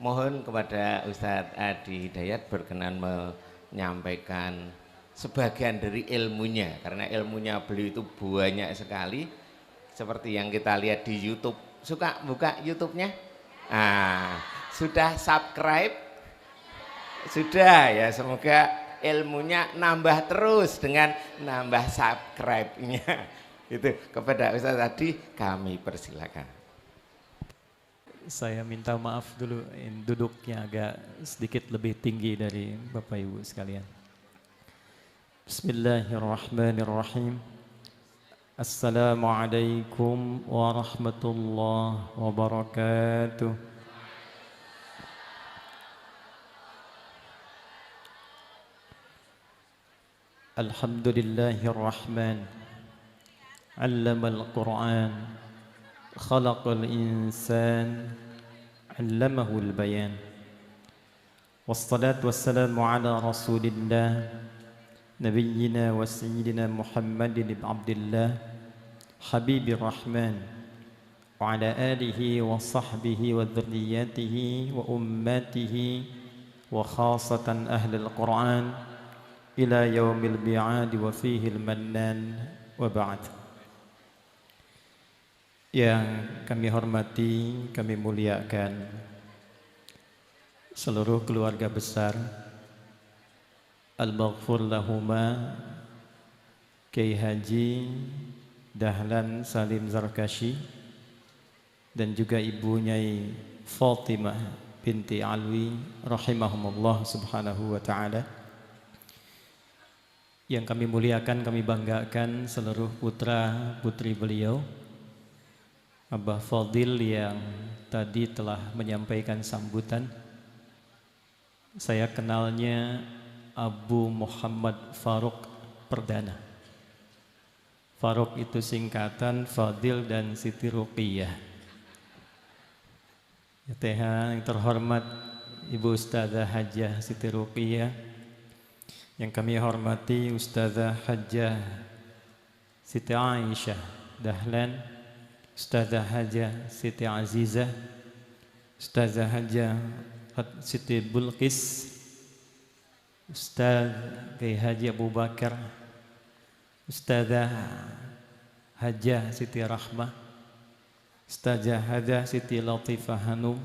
Mohon kepada Ustadz Adi Hidayat berkenan menyampaikan sebagian dari ilmunya, karena ilmunya beliau itu banyak sekali seperti yang kita lihat di YouTube. Suka buka YouTube-nya? Ah, sudah subscribe? Sudah ya, semoga ilmunya nambah terus dengan nambah subscribe-nya. Itu kepada Ustadz tadi kami persilakan. Saya minta maaf dulu, duduknya agak sedikit lebih tinggi dari Bapak Ibu sekalian. Bismillahirrahmanirrahim. Assalamualaikum warahmatullahi wabarakatuh. Alhamdulillahirrahman. Allamal Qur'an. Khalaqal insan. Allamahul bayan. Wassalatu wassalamu ala rasulillah Nabiyyina wa sayyidina Muhammadin ibn Abdillah Habibir Rahman wa ala alihi wa sahbihi wa dhurriyyatihi wa ummatihi wa khasatan ahlil Qur'an ila yaumil bi'ad wa fihi al-mannan wa ba'd. Yang kami hormati, kami muliakan seluruh keluarga besar Al-Maghfur Lahuma Kiai Haji Dahlan Salim Zarkashi dan juga Ibu Nyai Fatimah binti Alwi rahimahumullah subhanahu wa ta'ala. Yang kami muliakan, kami banggakan seluruh putra putri beliau, Abah Fadil yang tadi telah menyampaikan sambutan. Saya kenalnya Abu Muhammad Faruk Perdana. Faruk itu singkatan Fadil dan Siti Ruqiyah. YTH yang terhormat Ibu Ustazah Hajjah Siti Ruqiyah, yang kami hormati Ustazah Hajjah Siti Aisyah Dahlan, Ustazah Hajjah Siti Azizah, Ustazah Hajjah Siti Bulqis, Ustaz Kiai Haji Abu Bakar, Ustazah Hajjah Siti Rahmah, Ustazah Hajjah Siti Latifah Hanum,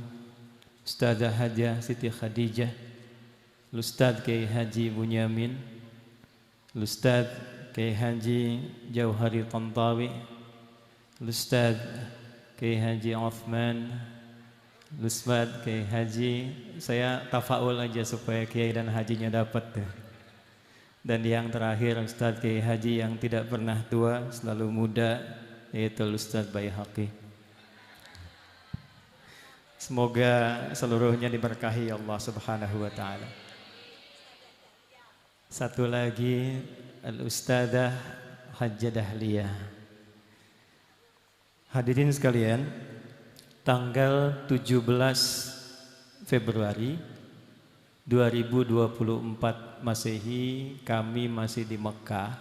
Ustazah Hajjah Siti Khadijah, Ustaz Kiai Haji Bunyamin, Ustaz Kiai Haji Jauhari Tantawi, Ustaz Kiai Haji Uthman, Ustaz Kiai Haji, saya tafaul aja supaya Kiai dan Hajinya dapat. Dan yang terakhir Ustaz Kiai Haji yang tidak pernah tua, selalu muda, yaitu Ustaz Baihaqi. Semoga seluruhnya diberkahi Allah Subhanahu wa taala. Satu lagi Al-Ustadzah Hajjah Dahliyah. Hadirin sekalian, tanggal 17 Februari 2024 Masehi kami masih di Mekah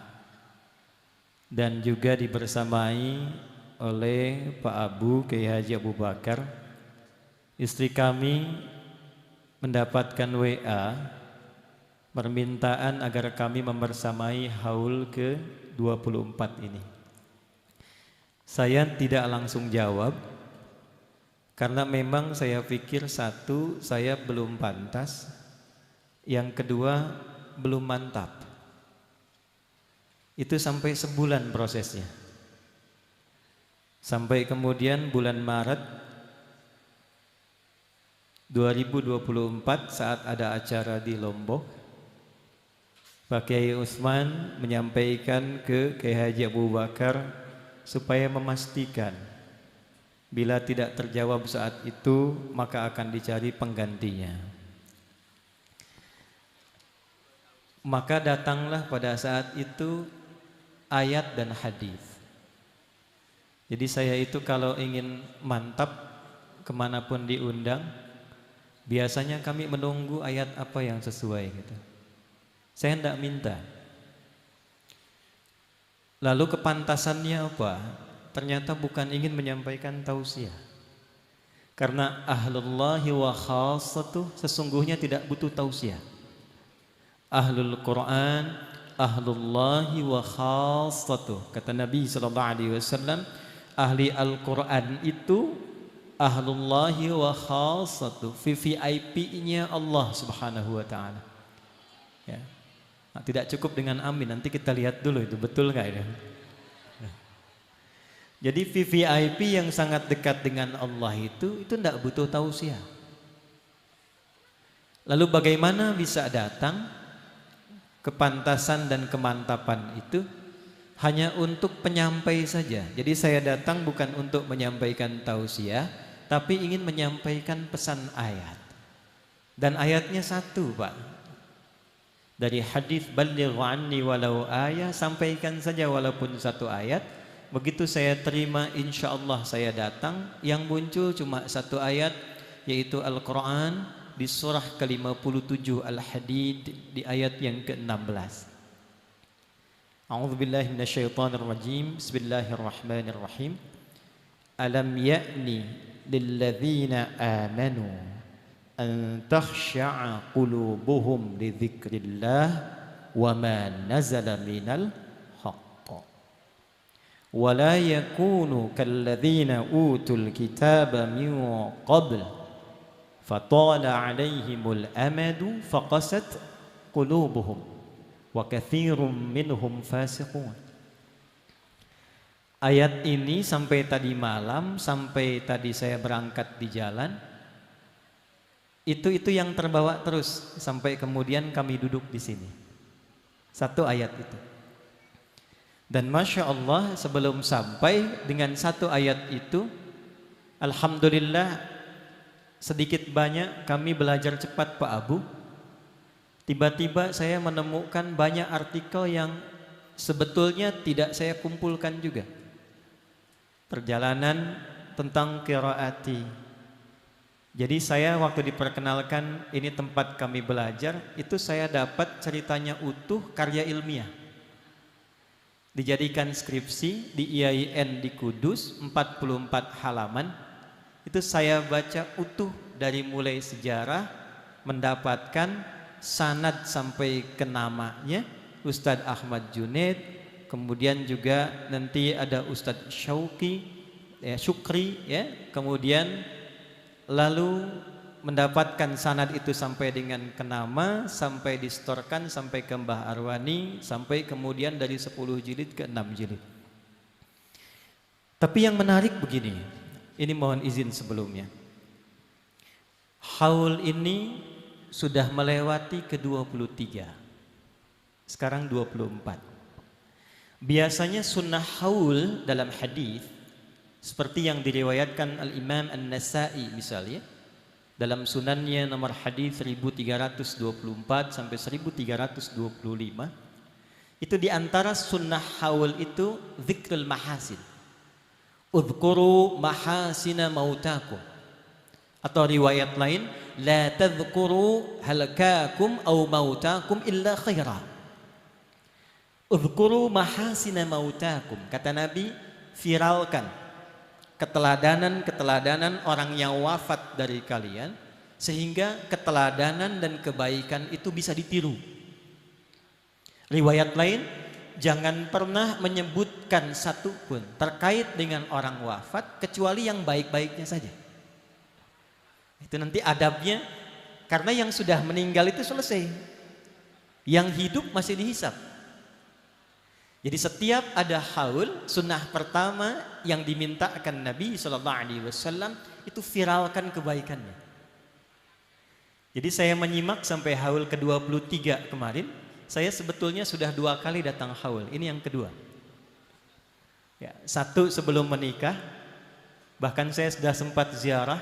dan juga dibersamai oleh Pak Abu Kiai Haji Abu Bakar. Istri kami mendapatkan WA permintaan agar kami membersamai haul ke-24 ini. Saya tidak langsung jawab karena memang saya pikir satu, saya belum pantas, yang kedua belum mantap. Itu sampai sebulan prosesnya. Sampai kemudian bulan Maret 2024 saat ada acara di Lombok, Pak Kiai Utsman menyampaikan ke Kiai Haji Abu Bakar supaya memastikan bila tidak terjawab saat itu maka akan dicari penggantinya. Maka datanglah pada saat itu ayat dan hadis. Jadi saya itu kalau ingin mantap kemanapun diundang, biasanya kami menunggu ayat apa yang sesuai gitu. Saya tidak minta. Lalu kepantasannya apa? Ternyata bukan ingin menyampaikan tausiah, Karena ahlullahi wa khassatuh sesungguhnya tidak butuh tausiah. Ahlul Quran, ahlullahi wa khassatuh. Kata Nabi SAW, ahli Al-Quran itu ahlullahi wa khassatuh, VVIP-nya Allah Subhanahu wa Ta'ala. Ya. Nah, tidak cukup dengan amin, nanti kita lihat dulu itu betul nggak ya. Jadi VVIP yang sangat dekat dengan Allah itu tidak butuh tausiah. Lalu bagaimana bisa datang kepantasan dan kemantapan itu? Hanya untuk penyampai saja. Jadi saya datang bukan untuk menyampaikan tausiah, tapi ingin menyampaikan pesan ayat. Dan ayatnya satu, Pak. Dari hadis baligh anni walau ayah, sampaikan saja walaupun satu ayat. Begitu saya terima, insya Allah saya datang. Yang muncul cuma satu ayat, yaitu Al-Quran di surah ke-57 Al-Hadid di ayat yang ke-16. A'udzubillahi minasyaitonirrajim. Bismillahirrahmanirrahim. Alam ya'ni lilladzina amanu an takhsha'a qulubuhum li dzikrillah wa ma nazala minal haqq wa la yakunu kalladzina utul kitaba min qabl fatala 'alaihimul amadu faqasat qulubuhum wa katsirum minhum fasiqun. Ayat ini sampai tadi malam, sampai tadi saya berangkat di jalan, itu yang terbawa terus sampai kemudian kami duduk di sini. Satu ayat itu. Dan Masya Allah, sebelum sampai dengan satu ayat itu, alhamdulillah sedikit banyak kami belajar cepat Pak Abu. Tiba-tiba saya menemukan banyak artikel yang sebetulnya tidak saya kumpulkan juga. Perjalanan tentang qiraati. Jadi saya waktu diperkenalkan ini tempat kami belajar, itu saya dapat ceritanya utuh, karya ilmiah. Dijadikan skripsi di IAIN di Kudus, 44 halaman. Itu saya baca utuh dari mulai sejarah, mendapatkan sanad sampai ke namanya Ustadz Ahmad Junaid, kemudian juga nanti ada Ustadz Syukri ya, kemudian lalu mendapatkan sanad itu sampai dengan ke nama, sampai distorkan sampai ke Mbah Arwani, sampai kemudian dari 10 jilid ke 6 jilid. Tapi yang menarik begini, ini mohon izin sebelumnya, haul ini sudah melewati ke-23. Sekarang 24. Biasanya sunnah haul dalam hadis seperti yang diriwayatkan Al-Imam An-Nasa'i misalnya dalam sunannya nomor hadis 1324 sampai 1325, itu diantara sunnah haul itu zikrul mahasin. Udhkuru mahasina mautakum. Atau riwayat lain, la tadhkuru halakakum aw mautakum illa khaira. Udhkuru mahasina mautakum. Kata Nabi, viralkan keteladanan orang yang wafat dari kalian, sehingga keteladanan dan kebaikan itu bisa ditiru. Riwayat lain, jangan pernah menyebutkan satu pun terkait dengan orang wafat kecuali yang baik-baiknya saja. Itu nanti adabnya, karena yang sudah meninggal itu selesai, yang hidup masih dihisab. Jadi setiap ada haul, sunnah pertama yang dimintakan Nabi SAW itu viralkan kebaikannya. Jadi saya menyimak sampai haul ke-23 kemarin, saya sebetulnya sudah 2 kali datang haul, ini yang kedua. Ya, satu sebelum menikah, bahkan saya sudah sempat ziarah.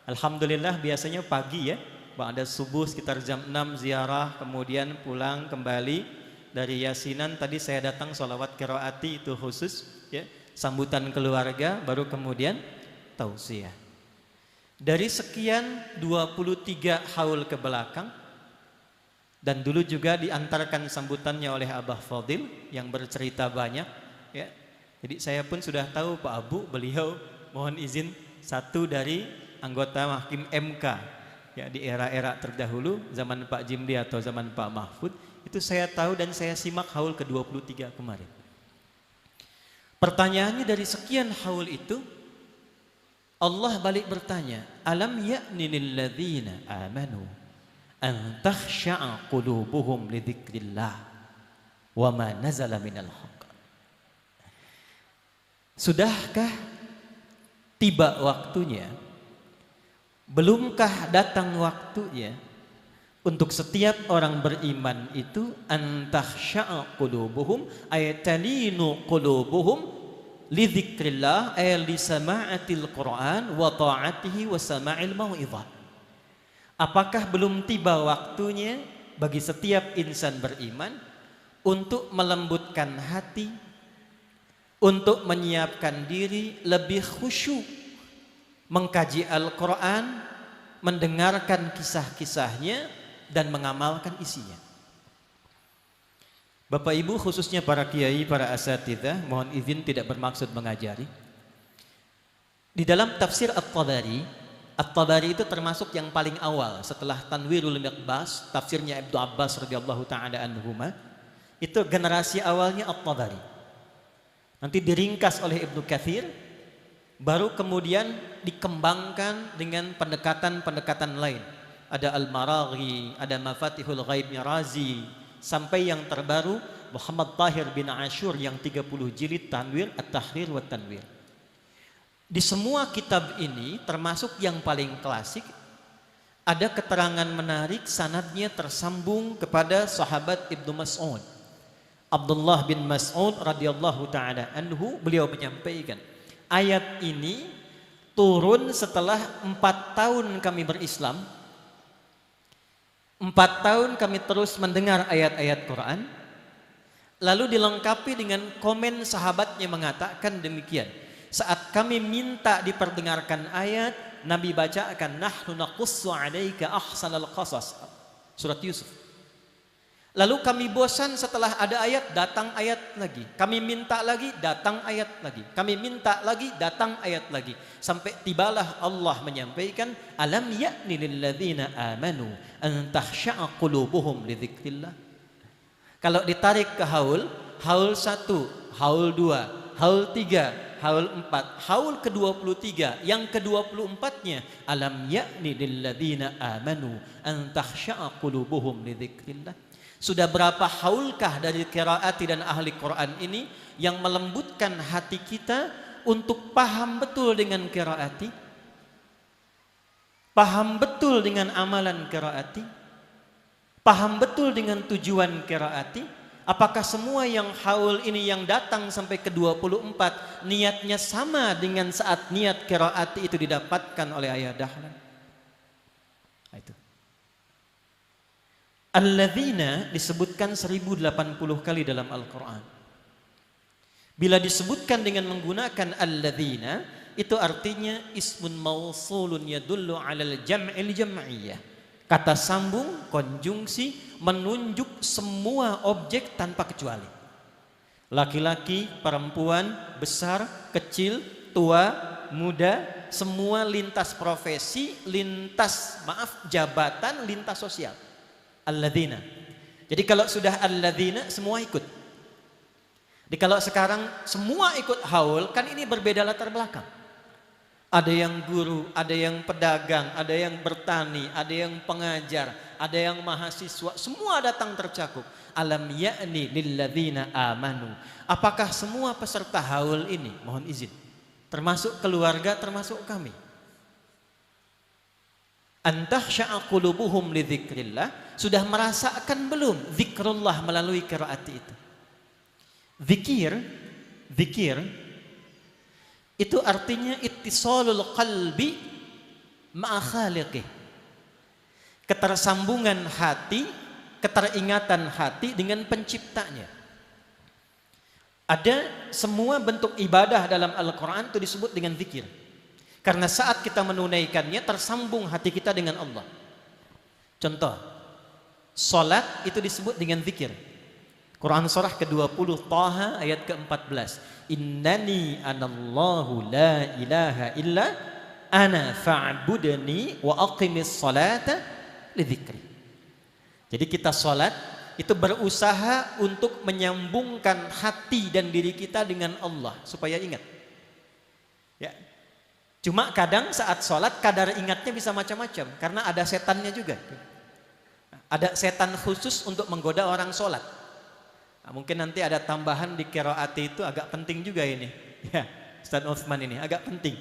Alhamdulillah biasanya pagi ya, ada subuh sekitar jam 6 ziarah, kemudian pulang kembali dari Yasinan. Tadi saya datang sholawat qiraati itu khusus ya, sambutan keluarga, baru kemudian tausiah. Dari sekian 23 haul ke belakang, dan dulu juga diantarkan sambutannya oleh Abah Fadil yang bercerita banyak ya. Jadi saya pun sudah tahu Pak Abu, beliau mohon izin satu dari anggota hakim MK ya di era-era terdahulu, zaman Pak Jimli atau zaman Pak Mahfud, itu saya tahu dan saya simak haul ke-23 kemarin. Pertanyaannya dari sekian haul itu, Allah balik bertanya, alam ya'ni lilladzina amanu an takhsha'a qulubuhum li dzikrillah wa ma nazala minal haqq. Sudahkah tiba waktunya, belumkah datang waktunya untuk setiap orang beriman itu an takhsha'a qulubuhum ay talinu qulubuhum li dzikrillah ay li sama'atil Qur'an wa ta'atihi wa sama'il mau'izah. Apakah belum tiba waktunya bagi setiap insan beriman untuk melembutkan hati, untuk menyiapkan diri lebih khusyuk mengkaji Al-Quran, mendengarkan kisah-kisahnya dan mengamalkan isinya. Bapak Ibu, khususnya para kiai, para asatidzah, mohon izin tidak bermaksud mengajari. Di dalam tafsir At-Tabari itu termasuk yang paling awal setelah Tanwirul Miqbas, tafsirnya Ibnu Abbas radhiyallahu taala anhuma. Itu generasi awalnya At-Tabari. Nanti diringkas oleh Ibnu Katsir, baru kemudian dikembangkan dengan pendekatan-pendekatan lain. Ada Al-Maraghi, ada Mafatihul Ghaibnya Razi, sampai yang terbaru Muhammad Tahir bin Ashur yang 30 jilid Tanwir, At-Tahrir wa Tanwir. Di semua kitab ini termasuk yang paling klasik, ada keterangan menarik sanadnya tersambung kepada sahabat Ibnu Mas'ud. Abdullah bin Mas'ud radhiyallahu taala anhu, beliau menyampaikan, ayat ini turun setelah 4 tahun kami berislam. 4 tahun kami terus mendengar ayat-ayat Quran, lalu dilengkapi dengan komen sahabatnya mengatakan demikian. Saat kami minta diperdengarkan ayat, Nabi bacakan nahnu naqussu 'alaika ahsanal qasas, surat Yusuf. Lalu kami bosan setelah ada ayat, datang ayat lagi. Kami minta lagi, datang ayat lagi. Kami minta lagi, datang ayat lagi. Sampai tibalah Allah menyampaikan, alam ya'ni lilladzina amanu an takhsha'a qulubuhum li dzikrillah. Kalau ditarik ke haul 1, haul 2, haul 3, haul 4, haul ke-23, yang ke-24-nya, alam ya'ni lilladzina amanu an takhsha'a qulubuhum li dzikrillah. Sudah berapa haulkah dari qiraati dan ahli Quran ini yang melembutkan hati kita untuk paham betul dengan qiraati, paham betul dengan amalan qiraati, paham betul dengan tujuan qiraati. Apakah semua yang haul ini yang datang sampai ke-24 niatnya sama dengan saat niat qiraati itu didapatkan oleh ayah dahlan? Itu. Alladzina disebutkan 1080 kali dalam Al-Quran. Bila disebutkan dengan menggunakan alladzina, itu artinya ismun mausulun yadullu alal jam'il jam'iyah. Kata sambung, konjungsi, menunjuk semua objek tanpa kecuali. Laki-laki, perempuan, besar, kecil, tua, muda, semua lintas profesi, jabatan, lintas sosial. Alladzina. Jadi kalau sudah alladzina semua ikut. Jadi kalau sekarang semua ikut haul, kan ini berbeda latar belakang. Ada yang guru, ada yang pedagang, ada yang bertani, ada yang pengajar, ada yang mahasiswa, semua datang tercakup. Alam ya'ni lilladzina amanu. Apakah semua peserta haul ini, mohon izin, termasuk keluarga, termasuk kami, antakhsha'a qulubuhum li dzikrillah, sudah merasakan belum zikrullah melalui qiraat itu? Zikir itu artinya ittisalul qalbi ma'a khaliqih, ketersambungan hati, keteringatan hati dengan penciptanya. Ada semua bentuk ibadah dalam Al-Quran itu disebut dengan zikir, karena saat kita menunaikannya tersambung hati kita dengan Allah. Contoh, salat itu disebut dengan zikir. Quran surah ke-20 Taha ayat ke-14. Innani anallahu la ilaha illa ana fa'budni wa aqimis salata lidzikri. Jadi kita salat itu berusaha untuk menyambungkan hati dan diri kita dengan Allah supaya ingat. Ya. Cuma kadang saat sholat kadar ingatnya bisa macam-macam karena ada setannya juga. Ada setan khusus untuk menggoda orang sholat. Nah, mungkin nanti ada tambahan di qiraat itu agak penting juga ini. Ya, Ustaz Utsman ini agak penting.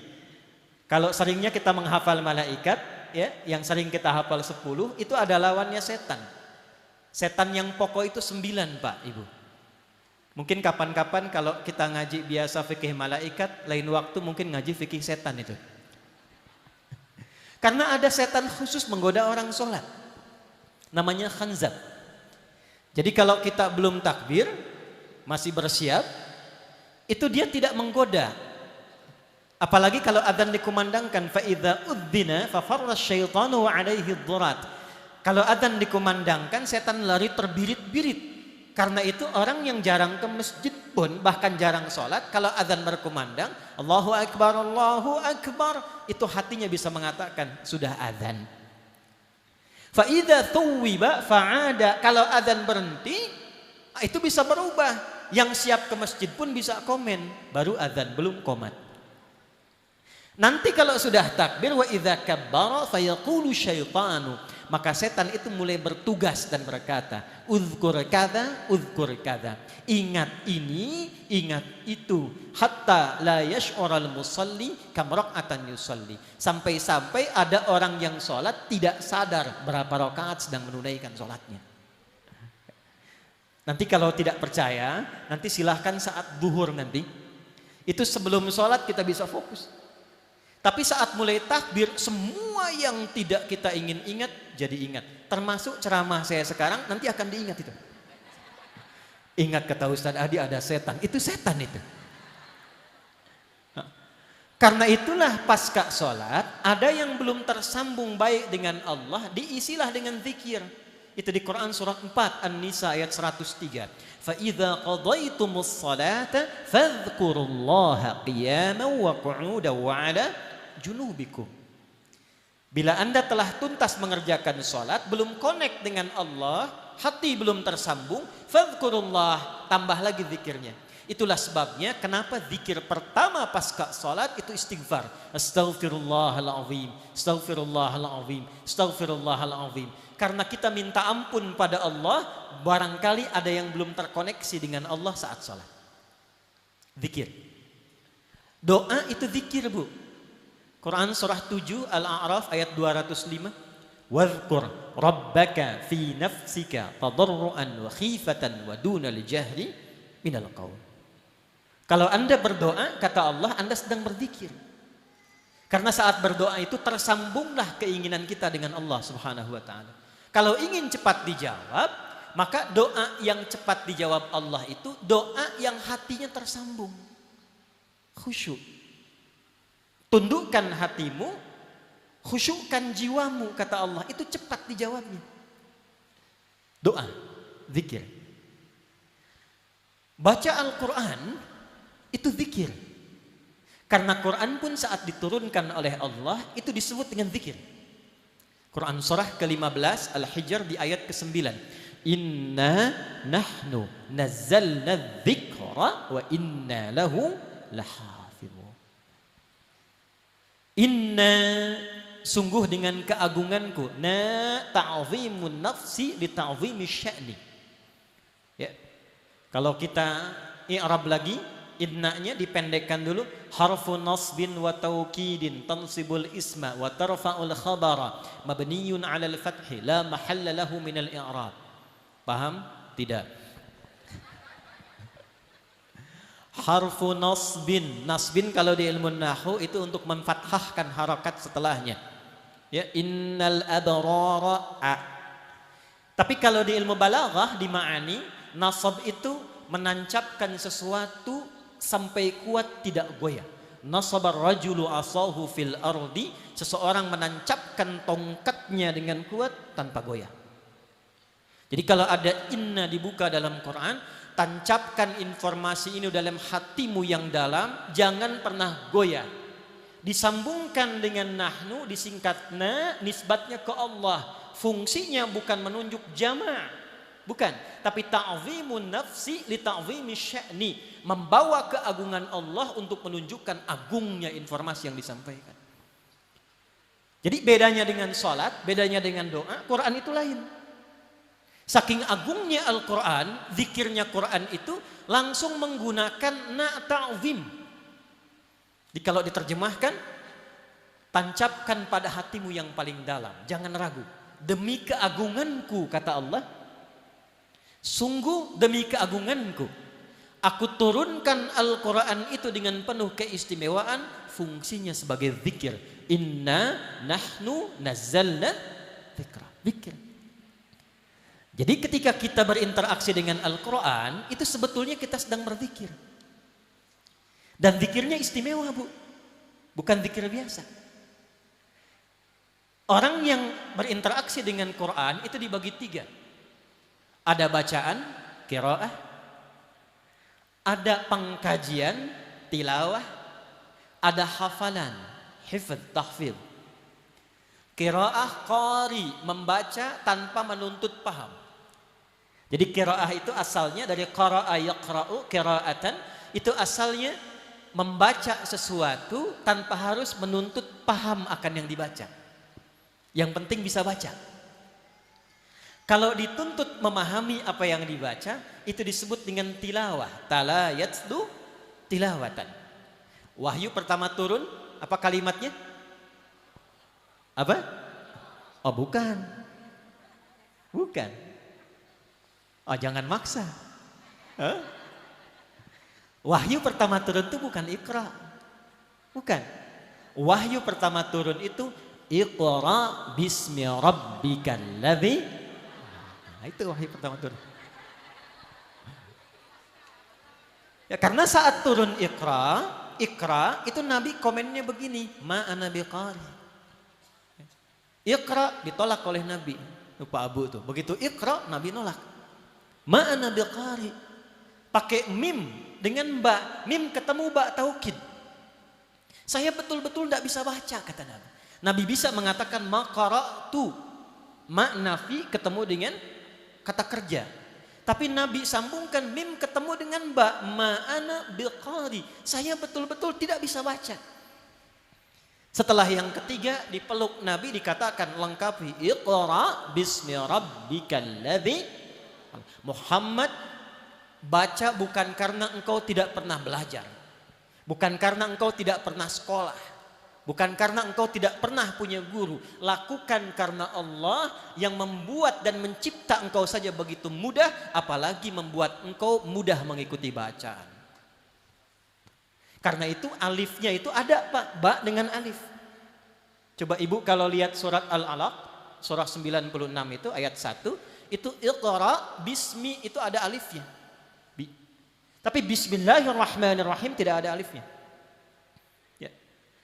Kalau seringnya kita menghafal malaikat, ya, yang sering kita hafal 10 itu ada lawannya setan. Setan yang pokok itu 9 Pak Ibu. Mungkin kapan-kapan kalau kita ngaji biasa fikih malaikat, lain waktu mungkin ngaji fikih setan itu. Karena ada setan khusus menggoda orang sholat. Namanya khanzab. Jadi kalau kita belum takbir, masih bersiap, itu dia tidak menggoda. Apalagi kalau adzan dikumandangkan, fa idza udzina fa farra syaitanu wa alaihi dhurat. Kalau adzan dikumandangkan, setan lari terbirit-birit. Karena itu orang yang jarang ke masjid pun, bahkan jarang sholat, kalau adzan berkumandang, Allahu Akbar, itu hatinya bisa mengatakan, sudah adzan. Fa idza thuwiba fa'ada, kalau adzan berhenti, itu bisa berubah. Yang siap ke masjid pun bisa komen, baru adzan, belum qomat. Nanti kalau sudah takbir, wa idza kabbara fayaqulu syaitanu, maka setan itu mulai bertugas dan berkata, uzkur kada, ingat ini, ingat itu, hatta la yash'ural musalli kam raq'atan yusalli, sampai-sampai ada orang yang sholat tidak sadar berapa rakaat sedang menunaikan sholatnya. Nanti kalau tidak percaya, nanti silahkan saat zuhur nanti, itu sebelum sholat kita bisa fokus. Tapi saat mulai takbir, semua yang tidak kita ingin ingat, jadi ingat. Termasuk ceramah saya sekarang, nanti akan diingat itu. Ingat kata Ustaz Adi ada setan, itu setan itu. Karena itulah pasca sholat, ada yang belum tersambung baik dengan Allah, diisilah dengan zikir. Itu di Quran surah 4 An-Nisa ayat 103. Fa idza qadaytumus salata fadhkurullaha qiyaman wa qu'udan wa 'ala junubikum. Bila Anda telah tuntas mengerjakan sholat, belum connect dengan Allah, hati belum tersambung, fadhkurullah, tambah lagi zikirnya. Itulah sebabnya kenapa zikir pertama pasca sholat itu istighfar. Astaghfirullahaladzim, astaghfirullahaladzim, astaghfirullahaladzim. Karena kita minta ampun pada Allah, barangkali ada yang belum terkoneksi dengan Allah saat sholat. Zikir. Doa itu zikir, Bu. Quran surah 7 Al-A'raf ayat 205. Wadhkur rabbaka fi nafsika tadarruan wa khifatan wa dunal jahri minal qaul. Kalau Anda berdoa, kata Allah, Anda sedang berzikir. Karena saat berdoa itu tersambunglah keinginan kita dengan Allah Subhanahu wa taala. Kalau ingin cepat dijawab, maka doa yang cepat dijawab Allah itu doa yang hatinya tersambung. Khusyuk. Tundukkan hatimu, khusyukkan jiwamu, kata Allah, itu cepat dijawabnya. Doa, zikir. Baca Al-Quran, itu zikir. Karena Quran pun saat diturunkan oleh Allah, itu disebut dengan zikir. Quran surah ke-15, Al-Hijr di ayat ke-9. Inna nahnu nazzalna dzikra wa inna lahu lahafizun. Inna, sungguh dengan keagunganku, na ta'zimun nafsi li ta'zimi sya'ni. Ya. Kalau kita i'rab lagi, innanya dipendekkan dulu, harfu nasbin wa taukidin tansibul isma wa tarfa'ul khabara mabniyun 'alal fathi la mahalla lahu minal i'rab. Paham? Tidak. Harfu nasbin, nasbin kalau di ilmu nahwu itu untuk memfathahkan harakat setelahnya. Ya, innal abrara a. Tapi kalau di ilmu balaghah di ma'ani, nasab itu menancapkan sesuatu sampai kuat tidak goyah. Nasabar rajulu asahu fil ardi, seseorang menancapkan tongkatnya dengan kuat tanpa goyah. Jadi kalau ada inna dibuka dalam Quran, tancapkan informasi ini dalam hatimu yang dalam, jangan pernah goyah. disambungkan dengan nahnu, disingkat na, nisbatnya ke Allah. Fungsinya bukan menunjuk jama', bukan, tapi ta'zimun nafsi li ta'zimi sya'ni, membawa keagungan Allah untuk menunjukkan agungnya informasi yang disampaikan. Jadi bedanya dengan salat, bedanya dengan doa, Quran itu lain. Saking agungnya Al-Quran, zikirnya Quran itu langsung menggunakan na ta'zim. Jadi kalau diterjemahkan, tancapkan pada hatimu yang paling dalam, jangan ragu. Demi keagunganku, kata Allah, sungguh demi keagunganku, aku turunkan Al-Quran itu dengan penuh keistimewaan, fungsinya sebagai zikir. Inna nahnu nazzalna dzikra, zikir. Jadi ketika kita berinteraksi dengan Al-Quran, itu sebetulnya kita sedang berzikir. Dan zikirnya istimewa, Bu. Bukan zikir biasa. Orang yang berinteraksi dengan Quran itu dibagi 3. Ada bacaan, qiraah, ada pengkajian, tilawah, ada hafalan, hifdz, tahfidz. Qiraah qari, membaca tanpa menuntut paham. Jadi qiraah itu asalnya dari qara'a yaqra'u qira'atan, itu asalnya membaca sesuatu tanpa harus menuntut paham akan yang dibaca. Yang penting bisa baca. Kalau dituntut memahami apa yang dibaca, itu disebut dengan tilawah. Tala yatslu tilawatan. Wahyu pertama turun, apa kalimatnya? Apa? Oh, bukan. Bukan. Oh, jangan maksa. Wahyu pertama turun itu bukan Iqra. Bukan. Wahyu pertama turun itu Iqra bismi rabbikal ladzi. Nah, itu wahyu pertama turun. Ya, karena saat turun Iqra itu Nabi komennya begini, ma ana biqari. Iqra ditolak oleh Nabi. Lupa Abu tuh. Begitu Iqra, Nabi nolak. Ma'ana biqari, pakai mim dengan ba, mim ketemu ba taukid. Saya betul-betul tidak bisa baca, kata Nabi. Nabi bisa mengatakan maqara'tu, ma nafi ketemu dengan kata kerja. Tapi Nabi sambungkan mim ketemu dengan ba, ma'ana biqari. Saya betul-betul tidak bisa baca. Setelah yang ketiga dipeluk Nabi, dikatakan lengkapi, Iqra bismi rabbikal ladzi. Muhammad, baca bukan karena engkau tidak pernah belajar, bukan karena engkau tidak pernah sekolah, bukan karena engkau tidak pernah punya guru. Lakukan karena Allah yang membuat dan mencipta engkau saja begitu mudah, apalagi membuat engkau mudah mengikuti bacaan. Karena itu alifnya itu ada, Pak, ba dengan alif. Coba Ibu kalau lihat surat Al-Alaq, surah 96 itu ayat 1, itu Iqra bismi itu ada alifnya. Tapi bismillahirrahmanirrahim tidak ada alifnya. Ya.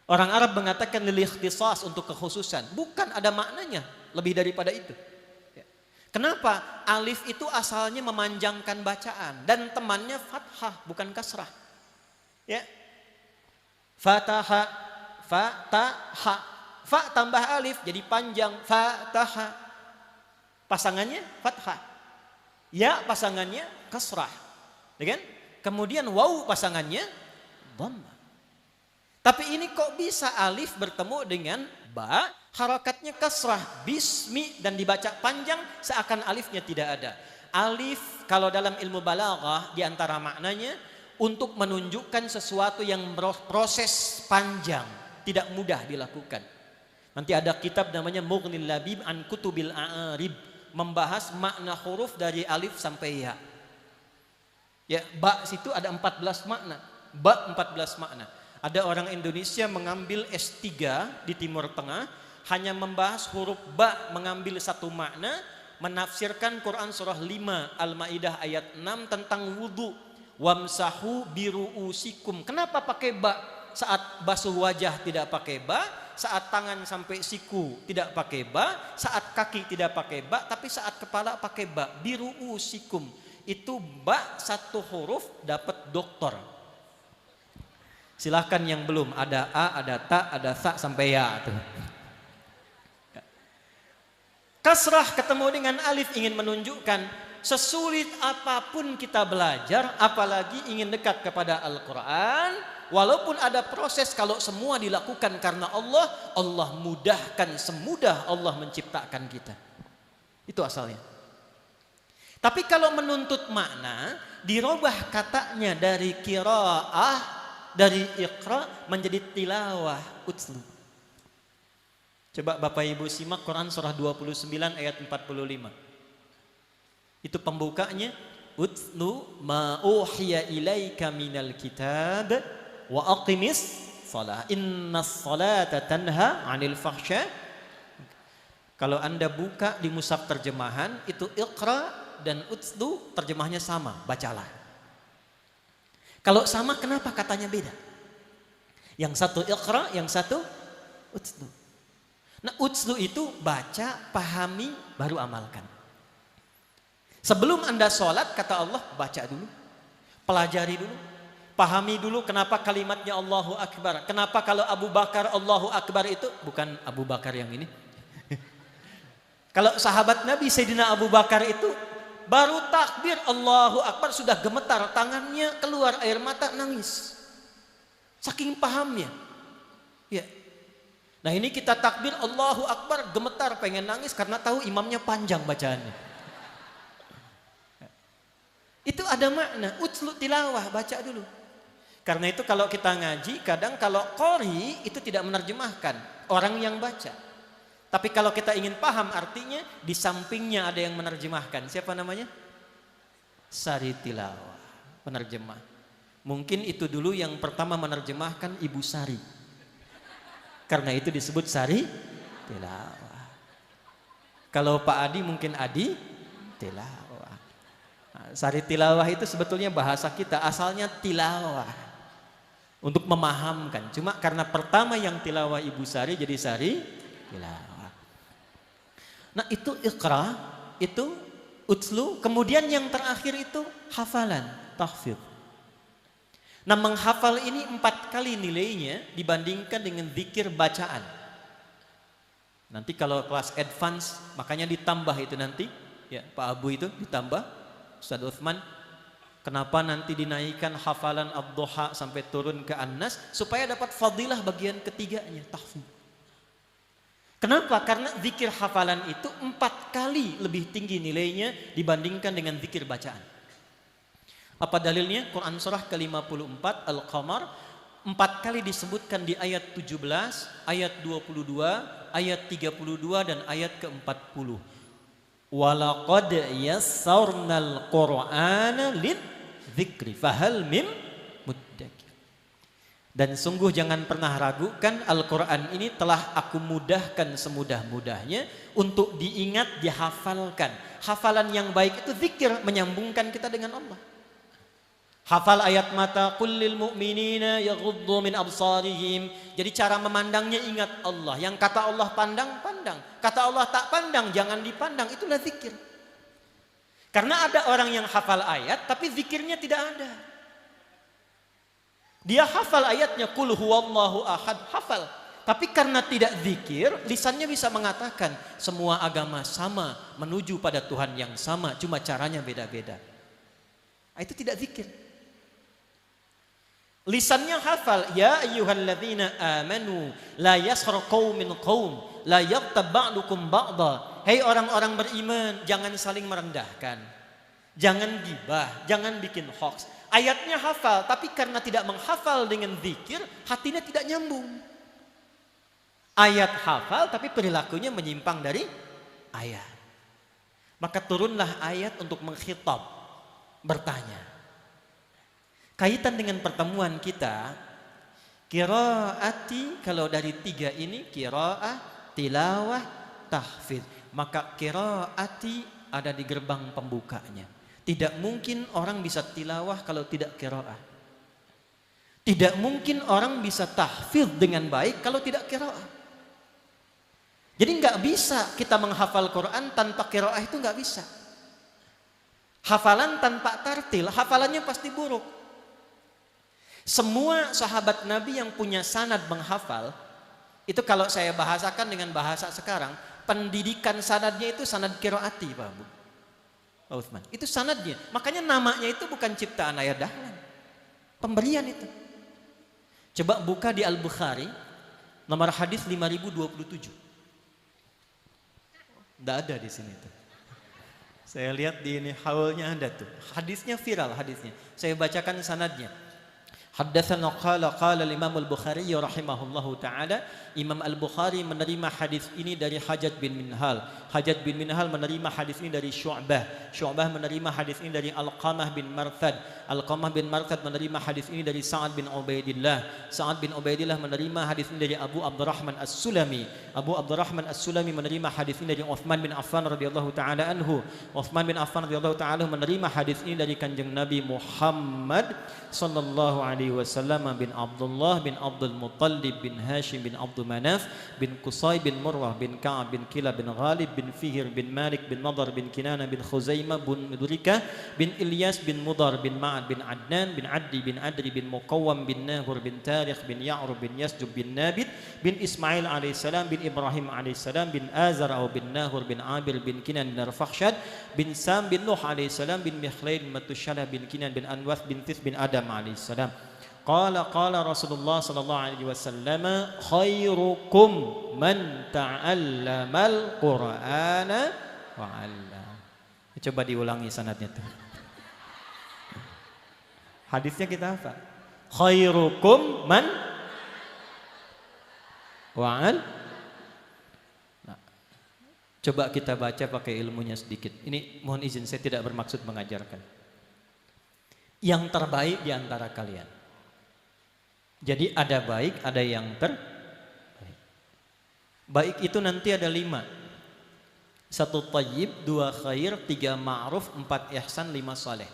Orang Arab mengatakan lil ikhtisas, untuk kekhususan. Bukan, ada maknanya lebih daripada itu. Ya. Kenapa? Alif itu asalnya memanjangkan bacaan dan temannya fathah bukan kasrah. Ya. Fataha, fataha. Fa tambah alif jadi panjang, fataha. Pasangannya fathah. Ya pasangannya kasrah. Ya kan? Kemudian waw pasangannya dhamma. Tapi ini kok bisa alif bertemu dengan ba, harakatnya kasrah, bismi, dan dibaca panjang seakan alifnya tidak ada. Alif kalau dalam ilmu balaghah diantara maknanya untuk menunjukkan sesuatu yang proses panjang, tidak mudah dilakukan. Nanti ada kitab namanya Mughnil Labib an Kutubil A'arib, membahas makna huruf dari alif sampai ya. Ya, ba situ ada 14 makna. Ba 14 makna. Ada orang Indonesia mengambil S3 di Timur Tengah hanya membahas huruf ba, mengambil satu makna, menafsirkan Quran surah 5 Al-Maidah ayat 6 tentang wudu. Wamsahu biruusikum. Kenapa pakai ba? Saat basuh wajah tidak pakai ba, saat tangan sampai siku tidak pakai ba, saat kaki tidak pakai ba, tapi saat kepala pakai ba. Biruusikum. Itu ba satu huruf dapat doktor. Silahkan yang belum, ada A, ada Ta, ada Tha sampai Ya tuh. Kasrah ketemu dengan alif ingin menunjukkan sesulit apapun kita belajar, apalagi ingin dekat kepada Al-Quran, walaupun ada proses, kalau semua dilakukan karena Allah, Allah mudahkan semudah Allah menciptakan kita. Itu asalnya. Tapi kalau menuntut makna, dirubah katanya dari qiraah, dari iqra menjadi tilawah, utslu. Coba Bapak Ibu simak Quran surah 29 ayat 45. Itu pembukanya, utslu ma uhiya ilaika minal kitab wa aqimis shalah innas salata tanha 'anil fahsya. Kalau Anda buka di mushaf terjemahan itu iqra dan utslu terjemahnya sama, bacalah. Kalau sama kenapa katanya beda? Yang satu iqra, yang satu utslu. Nah, utslu itu baca, pahami, baru amalkan. Sebelum Anda sholat, kata Allah, baca dulu, pelajari dulu, pahami dulu kenapa kalimatnya Allahu Akbar. Kenapa kalau Abu Bakar Allahu Akbar itu bukan Abu Bakar yang ini. Kalau sahabat Nabi Sayyidina Abu Bakar itu baru takbir Allahu Akbar sudah gemetar, tangannya keluar air mata, nangis. Saking pahamnya. Ya. Nah ini kita takbir Allahu Akbar gemetar, pengen nangis karena tahu imamnya panjang bacaannya. Itu ada makna, utslu tilawah, baca dulu. Karena itu kalau kita ngaji, kadang kalau qori itu tidak menerjemahkan, orang yang baca. Tapi kalau kita ingin paham artinya, di sampingnya ada yang menerjemahkan. Siapa namanya? Sari tilawah, penerjemah. Mungkin itu dulu yang pertama menerjemahkan Ibu Sari. Karena itu disebut Sari tilawah. Kalau Pak Adi mungkin Adi tilawah. Nah, Sari tilawah itu sebetulnya bahasa kita, asalnya tilawah. Untuk memahamkan. Cuma karena pertama yang tilawah Ibu Sari jadi Sari tilawah. Nah itu iqra, itu utslu, kemudian yang terakhir itu hafalan, tahfidz. Nah menghafal ini 4 kali nilainya dibandingkan dengan zikir bacaan. Nanti kalau kelas advance makanya ditambah itu nanti, ya Pak Abu itu ditambah, Ustaz Uthman, kenapa nanti dinaikkan hafalan ad-duha sampai turun ke An-Nas supaya dapat fadilah bagian ketiganya, tahfidz. Kenapa? Karena zikir hafalan itu 4 kali lebih tinggi nilainya dibandingkan dengan zikir bacaan. Apa dalilnya? Quran surah ke-54 Al-Qamar 4 kali disebutkan di ayat 17, ayat 22, ayat 32 dan ayat ke-40. Walaqad yassarnal Qur'ana lidzikri fahal mim muddakir. Dan sungguh jangan pernah ragukan, Al-Quran ini telah aku mudahkan semudah-mudahnya untuk diingat, dihafalkan. Hafalan yang baik itu zikir, menyambungkan kita dengan Allah. Hafal ayat mata, kullil mu'minina yaghuddu min absarihim. Jadi cara memandangnya ingat Allah. Yang kata Allah pandang, pandang. Kata Allah tak pandang, jangan dipandang. Itulah zikir. Karena ada orang yang hafal ayat tapi zikirnya tidak ada. Dia hafal ayatnya qul huwallahu ahad, hafal. Tapi karena tidak zikir, lisannya bisa mengatakan semua agama sama, menuju pada Tuhan yang sama, cuma caranya beda-beda. Itu tidak zikir. Lisannya hafal, ya ayyuhalladzina amanu la yaskhar qaumin qaum la yaghtab ba'dukum ba'dha. Hei orang-orang beriman, jangan saling merendahkan. Jangan gibah, jangan bikin hoax. Ayatnya hafal, tapi karena tidak menghafal dengan zikir, hatinya tidak nyambung. Ayat hafal, tapi perilakunya menyimpang dari ayat. Maka turunlah ayat untuk mengkhitab, bertanya. Kaitan dengan pertemuan kita, qiraati kalau dari 3 ini, qiraah, tilawah, tahfidz. Maka qiraati ada di gerbang pembukanya. Tidak mungkin orang bisa tilawah kalau tidak qiraah. Tidak mungkin orang bisa tahfidz dengan baik kalau tidak qiraah. Jadi nggak bisa kita menghafal Quran tanpa qiraah, itu nggak bisa. Hafalan tanpa tartil, hafalannya pasti buruk. Semua sahabat Nabi yang punya sanad menghafal, itu kalau saya bahasakan dengan bahasa sekarang, pendidikan sanadnya itu sanad qiraati, Pak Bu. Pak Utsman. Itu sanadnya. Makanya namanya itu bukan ciptaan Ayah Dahlan. Pemberian itu. Coba buka di Al-Bukhari, nomor hadis 5027. Tidak ada di sini tuh. Saya lihat di ini haulnya ada tuh. Hadisnya viral hadisnya. Saya bacakan sanadnya. Haddatsana qala Imam Al-Bukhari rahimahullahu taala, Imam Al-Bukhari menerima hadis ini dari Hajjaj bin Minhal. Hajjaj bin Minhal menerima hadis ini dari Syu'bah. Syu'bah menerima hadis ini dari Alqamah bin Marthad. Alqamah bin Marthad menerima hadis ini dari Sa'ad bin Ubaidillah. Sa'ad bin Ubaidillah menerima hadis ini dari Abu Abdurrahman As-Sulami. Abu Abdurrahman As-Sulami menerima hadis ini dari Utsman bin Affan radhiyallahu taala anhu. Utsman bin Affan radhiyallahu taala menerima hadis ini dari Kanjeng Nabi Muhammad sallallahu alaihi wasallam bin Abdullah bin Abdul Muttalib bin Hashim bin Abdul Manaf bin Qusay bin Murrah bin Ka'ab bin Kilab bin Ghalib bin Fihr bin Malik bin Nadar bin Kinana bin Khuzaimah bin Mudrikah bin Ilyas bin Mudar bin Ma'ad bin Adnan bin Addi bin Adri bin Muqawwam bin Nahur bin Tarikh bin Ya'rub bin Yasjub bin Nabit bin Ismail alaihissalam bin Ibrahim alaihissalam bin Azar bin Nahur bin Abir bin Kinan bin Arfakhshad bin Sam bin Nuh alaihissalam bin Mikhlail bin Matushalah bin Kinan bin Anwath bin Tis bin Adam alaihissalam. Qala Rasulullah sallallahu alaihi wasallam, khairukum man ta'allamal Qur'ana wa 'allam. Coba diulangi sanadnya tuh. Hadisnya kita apa? Khairukum man wa 'al. Nah, coba kita baca pakai ilmunya sedikit. Ini mohon izin, saya tidak bermaksud mengajarkan. Yang terbaik di antara kalian. Jadi ada baik, ada yang terbaik. Baik itu nanti ada 5. 1 thayyib, 2 khair, 3 ma'ruf, 4 ihsan, 5 saleh.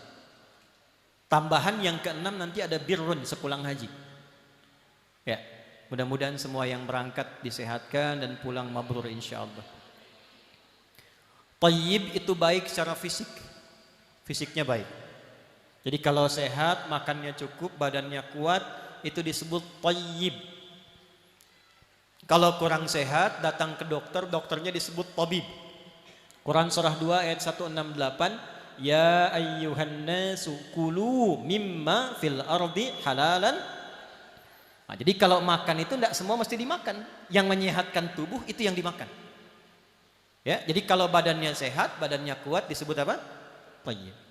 Tambahan yang ke-6 nanti ada birrun sepulang haji. Ya, mudah-mudahan semua yang berangkat disehatkan dan pulang mabrur insyaallah. Thayyib itu baik secara fisik. Fisiknya baik. Jadi kalau sehat, makannya cukup, badannya kuat, itu disebut thayyib. Kalau kurang sehat, datang ke dokter, dokternya disebut tabib. Quran surah 2 ayat 168, ya ayyuhan nasu kulu mimma fil ardi halalan. Nah, jadi kalau makan itu tidak semua mesti dimakan. Yang menyehatkan tubuh itu yang dimakan. Ya, jadi kalau badannya sehat, badannya kuat disebut apa? Thayyib.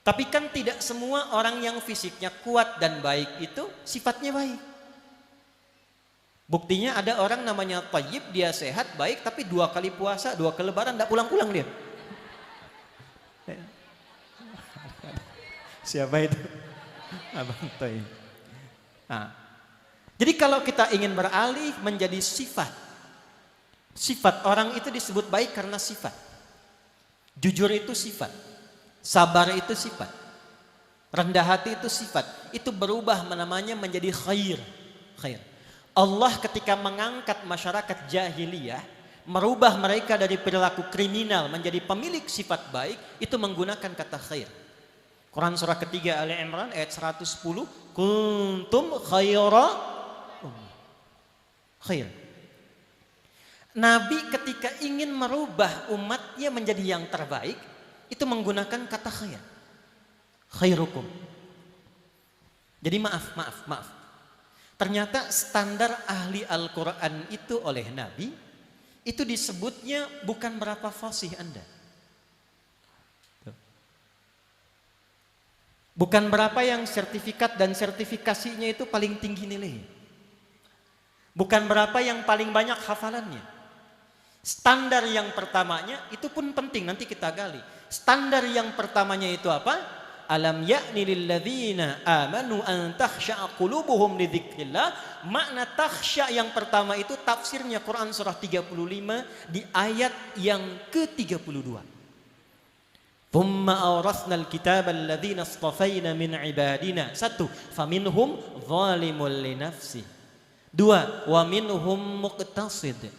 Tapi kan tidak semua orang yang fisiknya kuat dan baik itu sifatnya baik. Buktinya ada orang namanya thayyib, dia sehat, baik, tapi 2 kali puasa, 2 kali lebaran tidak pulang-pulang dia. Siapa itu? Abang Thayyib. Nah, jadi kalau kita ingin beralih menjadi sifat, sifat orang itu disebut baik karena sifat. Jujur itu sifat. Sabar itu sifat. Rendah hati itu sifat. Itu berubah namanya menjadi khair. Khair. Allah ketika mengangkat masyarakat jahiliyah, merubah mereka dari perilaku kriminal menjadi pemilik sifat baik, itu menggunakan kata khair. Quran surah ketiga Ali Imran ayat 110, kuntum khaira khair. Nabi ketika ingin merubah umatnya menjadi yang terbaik, itu menggunakan kata khair. Khairukum. Jadi maaf. Ternyata standar ahli Al-Quran itu oleh Nabi, itu disebutnya bukan berapa fasih Anda. Bukan berapa yang sertifikat dan sertifikasinya itu paling tinggi nilainya. Bukan berapa yang paling banyak hafalannya. Standar yang pertamanya itu pun penting, nanti kita gali. Standar yang pertamanya itu apa? Alam ya'ni lilladzina amanu an takhsha'a qulubuhum li dzikrillah. Makna takhsya yang pertama itu tafsirnya Quran surah 35 di ayat yang ke-32. Thumma awrasnal kitaba alladzina istafaina min ibadina. 1. Faminhum zalimun li nafsi. 2. Wa minhum muqtasid.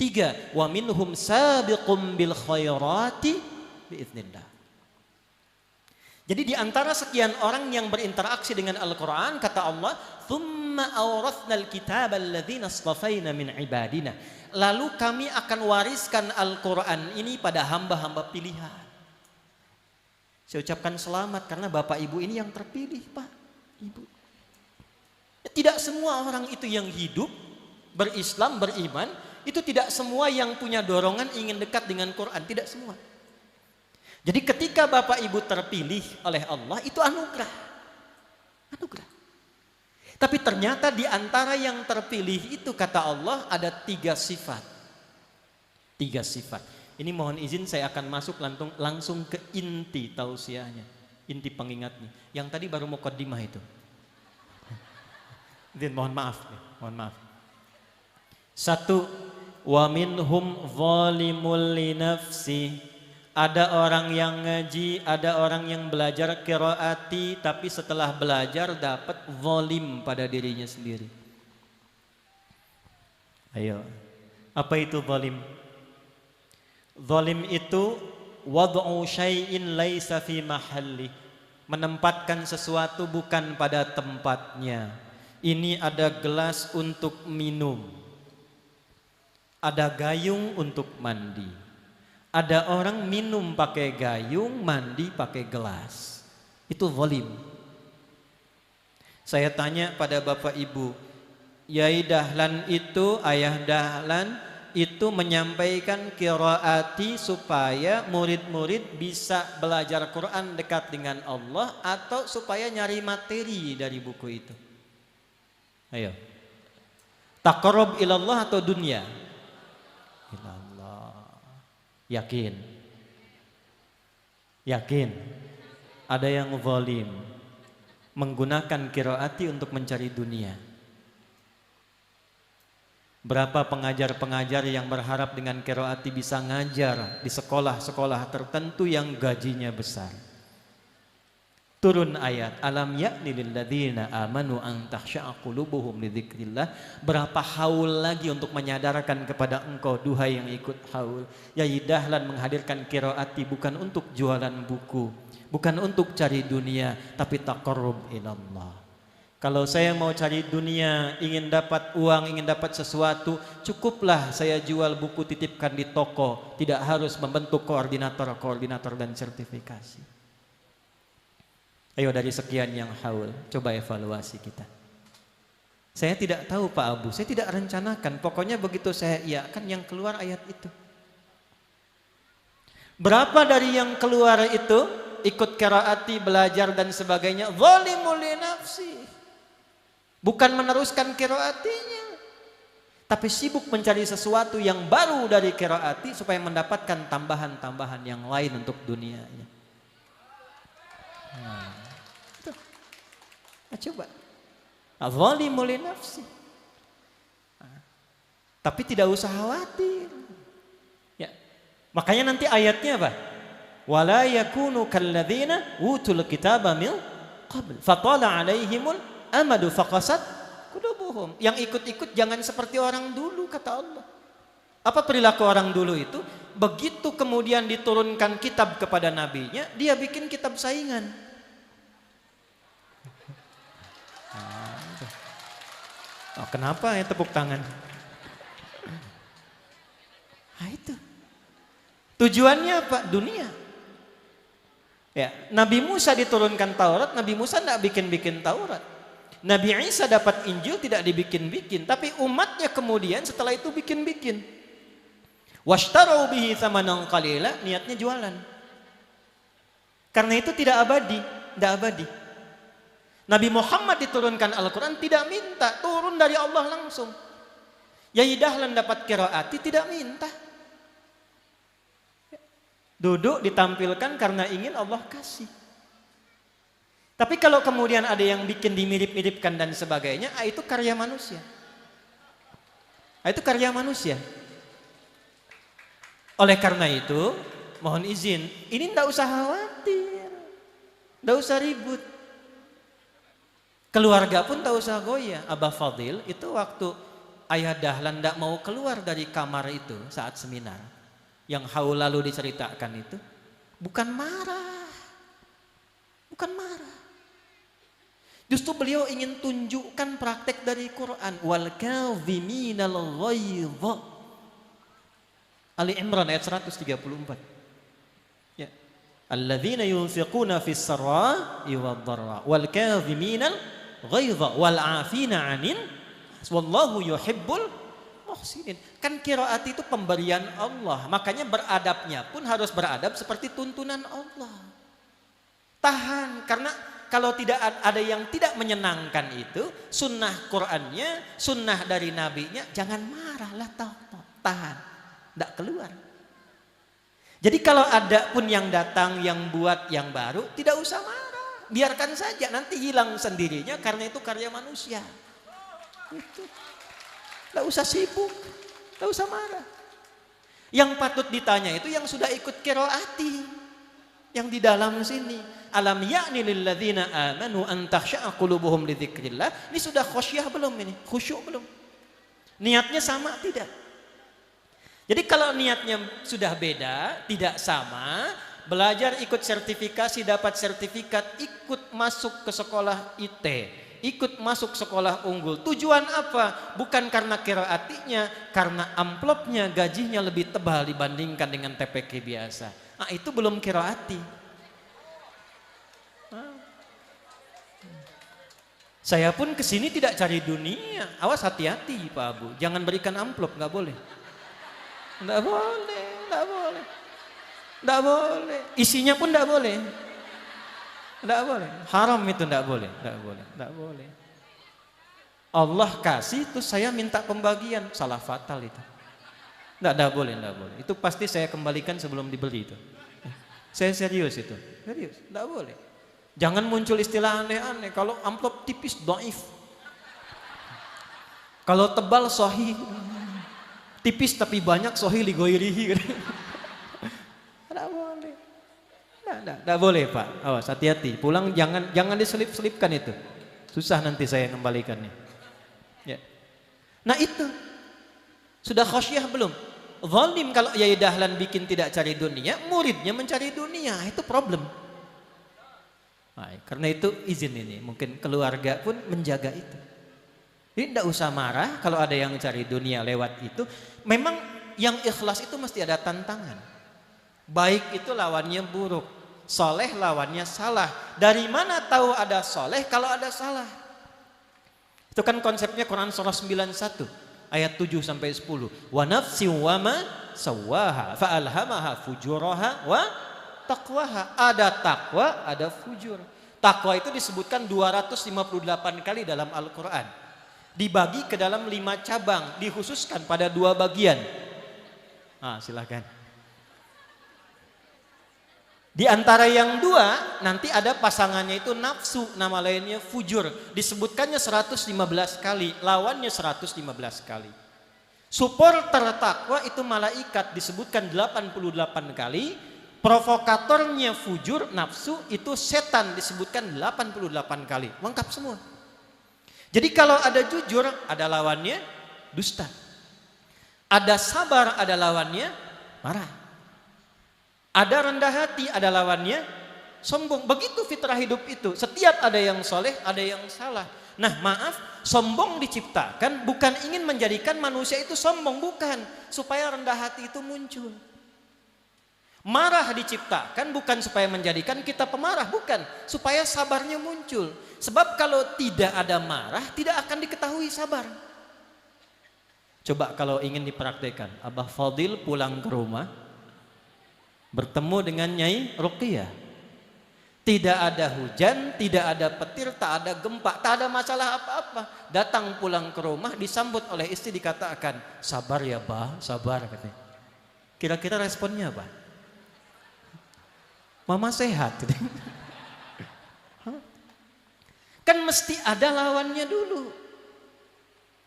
3. Wa minhum sabiqum bil khairati biiznillah. Jadi di antara sekian orang yang berinteraksi dengan Al-Quran, kata Allah, "Tsumma awrathnal kitaba alladzina astafaina min ibadina." Lalu kami akan wariskan Al-Quran ini pada hamba-hamba pilihan. Saya ucapkan selamat karena Bapak Ibu ini yang terpilih, Pak, Ibu. Tidak semua orang itu yang hidup, berislam, beriman, itu tidak semua yang punya dorongan ingin dekat dengan Quran, tidak semua. Jadi ketika Bapak Ibu terpilih oleh Allah, itu anugerah. Anugerah. Tapi ternyata di antara yang terpilih itu, kata Allah, ada 3 sifat. 3 sifat. Ini mohon izin saya akan masuk langsung ke inti tausiahnya, inti pengingatnya. Yang tadi baru muqaddimah itu. Izin, mohon maaf. 1, wa minhum zalimul li nafsi. Ada orang yang ngaji, ada orang yang belajar qiraati, tapi setelah belajar dapat zalim pada dirinya sendiri. Ayo, apa itu zalim? Zalim itu wad'u syai'in laisa fi mahalli, menempatkan sesuatu bukan pada tempatnya. Ini ada gelas untuk minum, ada gayung untuk mandi. Ada orang minum pakai gayung, mandi pakai gelas. Itu zalim. Saya tanya pada Bapak Ibu, Yai Dahlan itu, Ayah Dahlan itu menyampaikan qiraati supaya murid-murid bisa belajar Quran dekat dengan Allah, atau supaya nyari materi dari buku itu? Ayo. Taqarrub ilallah atau dunia? Ilallah. Yakin? Yakin? Ada yang zalim menggunakan qiraati untuk mencari dunia. Berapa pengajar-pengajar yang berharap dengan qiraati bisa ngajar di sekolah-sekolah tertentu yang gajinya besar. Turun ayat, alam ya'ni lil ladzina amanu an takhsha'a qulubuhum li dzikrillah. Berapa haul lagi untuk menyadarkan kepada engkau, duhai yang ikut haul. Yai Dahlan menghadirkan qiraati bukan untuk jualan buku, bukan untuk cari dunia, tapi taqarrub ilallah. Kalau saya mau cari dunia, ingin dapat uang, ingin dapat sesuatu, cukuplah saya jual buku, titipkan di toko, tidak harus membentuk koordinator dan sertifikasi. Ayo, dari sekian yang haul, coba evaluasi kita. Saya tidak tahu Pak Abu, saya tidak rencanakan, pokoknya begitu saya iakan yang keluar ayat itu. Berapa dari yang keluar itu ikut qiraati, belajar dan sebagainya, zalimul li nafsi. Bukan meneruskan qiraatinya, tapi sibuk mencari sesuatu yang baru dari qiraati supaya mendapatkan tambahan-tambahan yang lain untuk dunianya. Coba, zalimul li nafsi. Tapi tidak usah khawatir. Ya, makanya nanti ayatnya apa? Wala yakunu kalladzina utul kitaba min qabl fatala alaihimul amadu faqasat qulubuhum. Yang ikut-ikut jangan seperti orang dulu, kata Allah. Apa perilaku orang dulu itu? Begitu kemudian diturunkan kitab kepada nabinya, dia bikin kitab saingan. Oh, kenapa ya tepuk tangan? Nah, itu tujuannya apa? Dunia. Ya, Nabi Musa diturunkan Taurat, Nabi Musa tidak bikin-bikin Taurat. Nabi Isa dapat Injil tidak dibikin-bikin, tapi umatnya kemudian setelah itu bikin-bikin. Washtarau bihi tsamanan qalila, niatnya jualan. Karena itu tidak abadi, tidak abadi. Nabi Muhammad diturunkan Al-Quran tidak minta, turun dari Allah langsung. Yai Dahlan dapat qiraati tidak minta. Duduk ditampilkan karena ingin Allah kasih. Tapi kalau kemudian ada yang bikin dimirip-miripkan dan sebagainya, itu karya manusia. Itu karya manusia. Oleh karena itu, mohon izin, ini tidak usah khawatir, tidak usah ribut. Keluarga pun tak usah goyah. Abah Fadil itu waktu Ayah Dahlan tidak mau keluar dari kamar itu saat seminar, yang haul lalu diceritakan itu, bukan marah. bukan marah. Justru beliau ingin tunjukkan praktek dari Quran. Wal kadhiminal ghaidha. Ali Imran ayat 134. Ya. Alladzina yunfiquna fis sarra'i wad dharra wal kadhiminal ghaidha wal 'afina 'anil wallahu yuhibbul muhsinin. Kan qiraat itu pemberian Allah, makanya beradabnya pun harus beradab seperti tuntunan Allah. Tahan, karena kalau tidak ada yang tidak menyenangkan itu, sunnah Qur'annya, sunnah dari nabinya, jangan marahlah, tahan, tidak keluar. Jadi kalau ada pun yang datang, yang buat yang baru, tidak usah marah, biarkan saja, nanti hilang sendirinya karena itu karya manusia. Itu. Tidak usah sibuk, tidak usah marah. Yang patut ditanya itu yang sudah ikut qiraati, yang di dalam sini. Alam ya'ni lilladzina amanu an takhsha'a qulubuhum li dzikrillah. Ini sudah khasyah belum ini? Khusyuk belum? Niatnya sama tidak? Jadi kalau niatnya sudah beda, tidak sama, belajar ikut sertifikasi, dapat sertifikat, ikut masuk ke sekolah IT, ikut masuk sekolah unggul. Tujuan apa? Bukan karena qiraatinya, karena amplopnya, gajinya lebih tebal dibandingkan dengan TPQ biasa. Nah, itu belum qiraati. Saya pun kesini tidak cari dunia. Awas hati-hati Pak Abu. Jangan berikan amplop, nggak boleh. Nggak boleh, nggak boleh. Nggak boleh. Isinya pun nggak boleh. Nggak boleh. Haram itu nggak boleh. Nggak boleh. Nggak boleh. Allah kasih terus saya minta pembagian. Salah fatal itu. Nggak boleh, nggak boleh. Itu pasti saya kembalikan sebelum dibeli itu. Saya serius itu. Serius. Nggak boleh. Jangan muncul istilah aneh-aneh. Kalau amplop tipis, dhaif. Kalau tebal, sahih. Tipis tapi banyak, sahih li ghairihi. Tidak boleh. Tidak boleh Pak. Awas, hati-hati. Pulang jangan diselip-selipkan itu. Susah nanti saya kembalikannya. Ya. Nah itu. Sudah khasyah belum? Zalim kalau Yai Dahlan bikin tidak cari dunia, muridnya mencari dunia. Itu problem. Nah, karena itu izin ini, mungkin keluarga pun menjaga itu. Jadi tidak usah marah kalau ada yang cari dunia lewat itu. Memang yang ikhlas itu mesti ada tantangan. Baik itu lawannya buruk, soleh lawannya salah. Dari mana tahu ada soleh kalau ada salah? Itu kan konsepnya Quran surah 91 ayat 7 sampai 10. Wa nafsi wa ma sawwaha fa alhamaha fujuraha wa taqwaha. Ada takwa, ada fujur. Takwa itu disebutkan 258 kali dalam Al-Quran. Dibagi ke dalam 5 cabang, dikhususkan pada 2 bagian. Nah, silakan. Di antara yang 2, nanti ada pasangannya itu nafsu, nama lainnya fujur. Disebutkannya 115 kali, lawannya 115 kali. Supporter takwa itu malaikat, disebutkan 88 kali. Provokatornya fujur, nafsu, itu setan, disebutkan 88 kali. Lengkap semua. Jadi kalau ada jujur, ada lawannya dusta. Ada sabar, ada lawannya marah. Ada rendah hati, ada lawannya sombong. Begitu fitrah hidup itu. Setiap ada yang soleh, ada yang salah. Nah maaf, sombong diciptakan bukan ingin menjadikan manusia itu sombong. Bukan. Supaya rendah hati itu muncul. Marah diciptakan bukan supaya menjadikan kita pemarah, bukan, supaya sabarnya muncul. Sebab kalau tidak ada marah, tidak akan diketahui sabar. Coba kalau ingin dipraktekkan, Abah Fadil pulang ke rumah, bertemu dengan Nyai Ruqiyah. Tidak ada hujan, tidak ada petir, tak ada gempa, tak ada masalah apa-apa. Datang pulang ke rumah, disambut oleh istri, dikatakan, sabar ya Bah, sabar katanya. Kira-kira responnya apa? Mama sehat. Kan mesti ada lawannya dulu.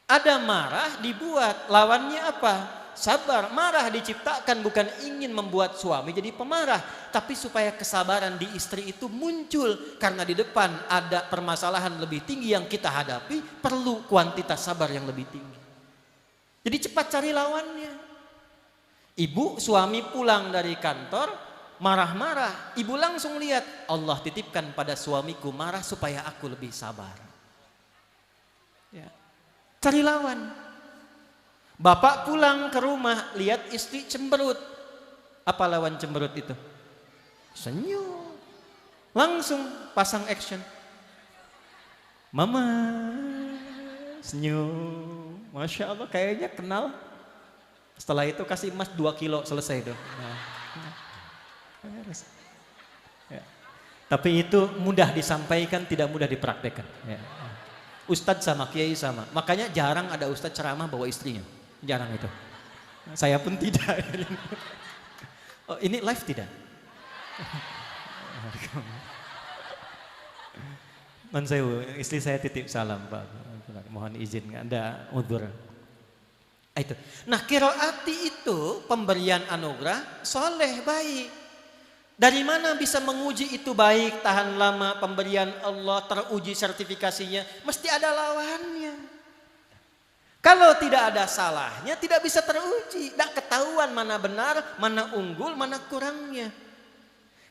Ada marah dibuat, lawannya apa? Sabar. Marah diciptakan bukan ingin membuat suami jadi pemarah, tapi supaya kesabaran di istri itu muncul. Karena di depan ada permasalahan lebih tinggi yang kita hadapi, perlu kuantitas sabar yang lebih tinggi. Jadi cepat cari lawannya. Ibu suami pulang dari kantor, marah-marah, ibu langsung lihat, Allah titipkan pada suamiku marah supaya aku lebih sabar. Ya. Cari lawan. Bapak pulang ke rumah, lihat istri cemberut. Apa lawan cemberut itu? Senyum. Langsung pasang action. Mama, senyum. Masya Allah, kayaknya kenal. Setelah itu kasih emas 2 kilo, selesai dong. Ya. Tapi itu mudah disampaikan, tidak mudah dipraktekkan. Ya. Ustadz sama kiai sama. Makanya jarang ada ustadz ceramah bawa istrinya. Jarang itu. Saya pun tidak. Oh, ini live tidak? Non sewu, istri saya titip salam Pak. Mohon izin, ada udzur. Itu. Nah, qiraati itu pemberian anugerah soleh baik. Dari mana bisa menguji itu baik, tahan lama, pemberian Allah teruji sertifikasinya, mesti ada lawannya. Kalau tidak ada salahnya, tidak bisa teruji, tidak ketahuan mana benar, mana unggul, mana kurangnya.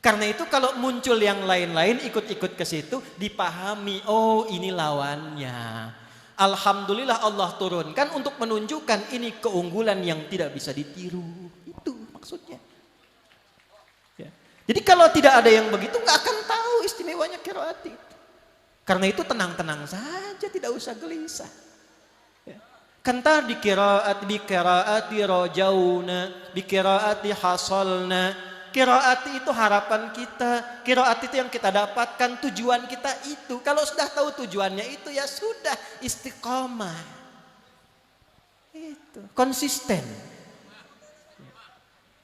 Karena itu kalau muncul yang lain-lain ikut-ikut ke situ, dipahami, oh ini lawannya. Alhamdulillah Allah turunkan untuk menunjukkan ini keunggulan yang tidak bisa ditiru. Itu maksudnya. Ya. Jadi kalau tidak ada yang begitu nggak akan tahu istimewanya qiraat itu. Karena itu tenang-tenang saja, tidak usah gelisah. Ya. Kantar di qiraati rajauna, di qiraati hasalna. Qiraat itu harapan kita, qiraat itu yang kita dapatkan, tujuan kita itu. Kalau sudah tahu tujuannya itu ya sudah, istiqomah. Itu, konsisten.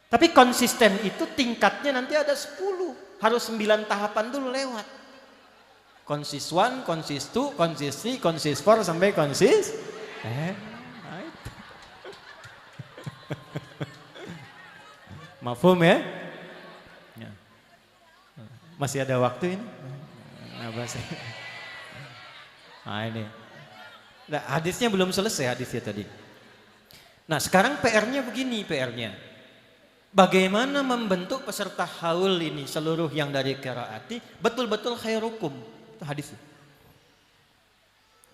Tapi konsisten itu tingkatnya nanti ada 10, harus 9 tahapan dulu lewat. Konsis 1, konsis 2, konsis 3, konsis 4 sampai konsis. Mafhum ya? Masih ada waktu ini? Nah ini. Nah, hadisnya belum selesai hadisnya tadi. Nah sekarang PR-nya begini PR-nya. Bagaimana membentuk peserta haul ini seluruh yang dari qiraati betul-betul khairukum. Itu hadisnya.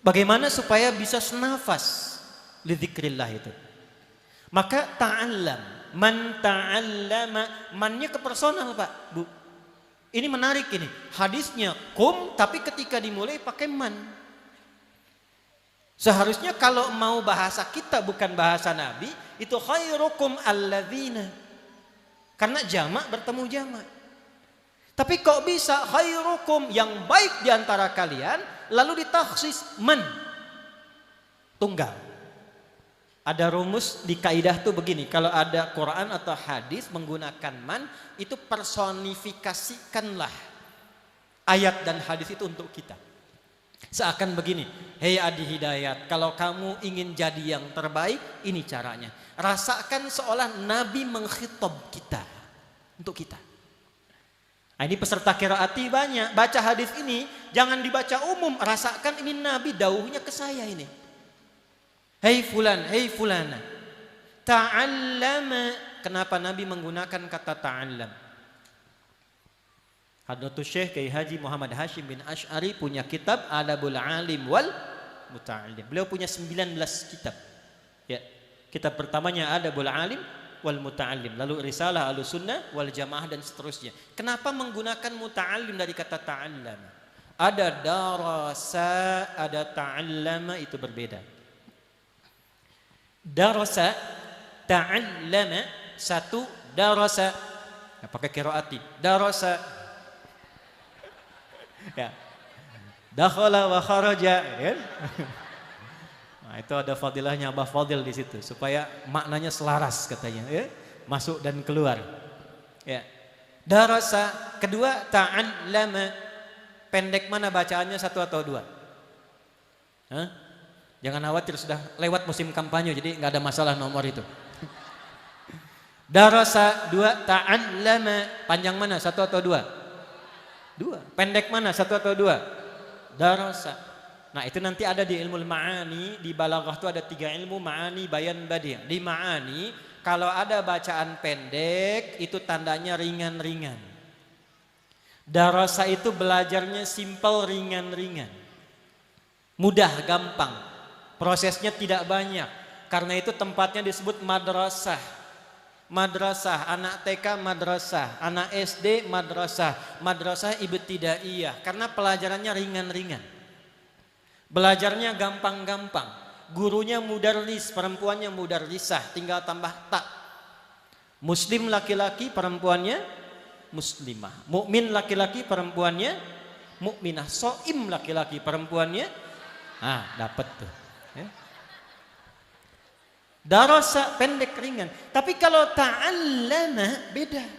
Bagaimana supaya bisa senafas li dzikrillah itu. Maka ta'allam. Man ta'allama. Mannya ke personal Pak, Bu. Ini menarik ini. Hadisnya kum tapi ketika dimulai pakai man. Seharusnya kalau mau bahasa kita bukan bahasa Nabi, itu khairukum alladzina. Karena jamak bertemu jamak. Tapi kok bisa khairukum yang baik di antara kalian lalu ditakhsis man. Tunggal. Ada rumus di kaidah tuh begini, kalau ada Quran atau hadis menggunakan man, itu personifikasikanlah ayat dan hadis itu untuk kita. Seakan begini, hei Adi Hidayat, kalau kamu ingin jadi yang terbaik, ini caranya. Rasakan seolah Nabi mengkhitab kita, untuk kita. Nah, ini peserta qiraati banyak, baca hadis ini, jangan dibaca umum, rasakan ini Nabi dauhnya ke saya ini. Hei fulan, hei fulana. Ta'allama. Kenapa Nabi menggunakan kata ta'allam? Hadratus Syekh Kiai Haji Muhammad Hashim bin Asy'ari punya kitab Adabul Alim wal Muta'allim. Beliau punya 19 kitab. Ya. Kitab pertamanya Adabul Alim wal Muta'allim. Lalu Risalah Ahlussunnah wal Jamaah dan seterusnya. Kenapa menggunakan muta'allim dari kata ta'allam? Ada darasa, ada ta'allama, itu berbeda. Darasa, ta'allama, satu darasa, ya, pakai qiraati. Darasa, ya, dakhala wa kharaja, ya. Nah, itu ada fadilahnya Abah Fadil di situ supaya maknanya selaras katanya, ya. Masuk dan keluar. Ya. Darasa, kedua ta'allama. Pendek mana bacaannya, 1 atau 2? Hah? Jangan khawatir, sudah lewat musim kampanye jadi nggak ada masalah nomor itu. Darasa 2, ta'allama. Panjang mana, 1 atau 2? 2. Pendek mana, 1 atau 2? Darasa. Nah itu nanti ada di ilmu ma'ani, di balaghah itu ada 3 ilmu, ma'ani, bayan, badi'. Di ma'ani Kalau ada bacaan pendek itu tandanya ringan-ringan. Darasa itu belajarnya simple, ringan-ringan. Mudah, gampang. Prosesnya tidak banyak. Karena itu tempatnya disebut madrasah. Madrasah, anak TK madrasah, anak SD madrasah, madrasah ibtidaiyah. Karena pelajarannya ringan-ringan. Belajarnya gampang-gampang. Gurunya mudarris, perempuannya mudarrisah, tinggal tambah tak. Muslim laki-laki, perempuannya muslimah. Mukmin laki-laki, perempuannya mukminah. Soim laki-laki, perempuannya dapat tuh. Ya. Darasa pendek ringan. Tapi kalau ta'allama beda.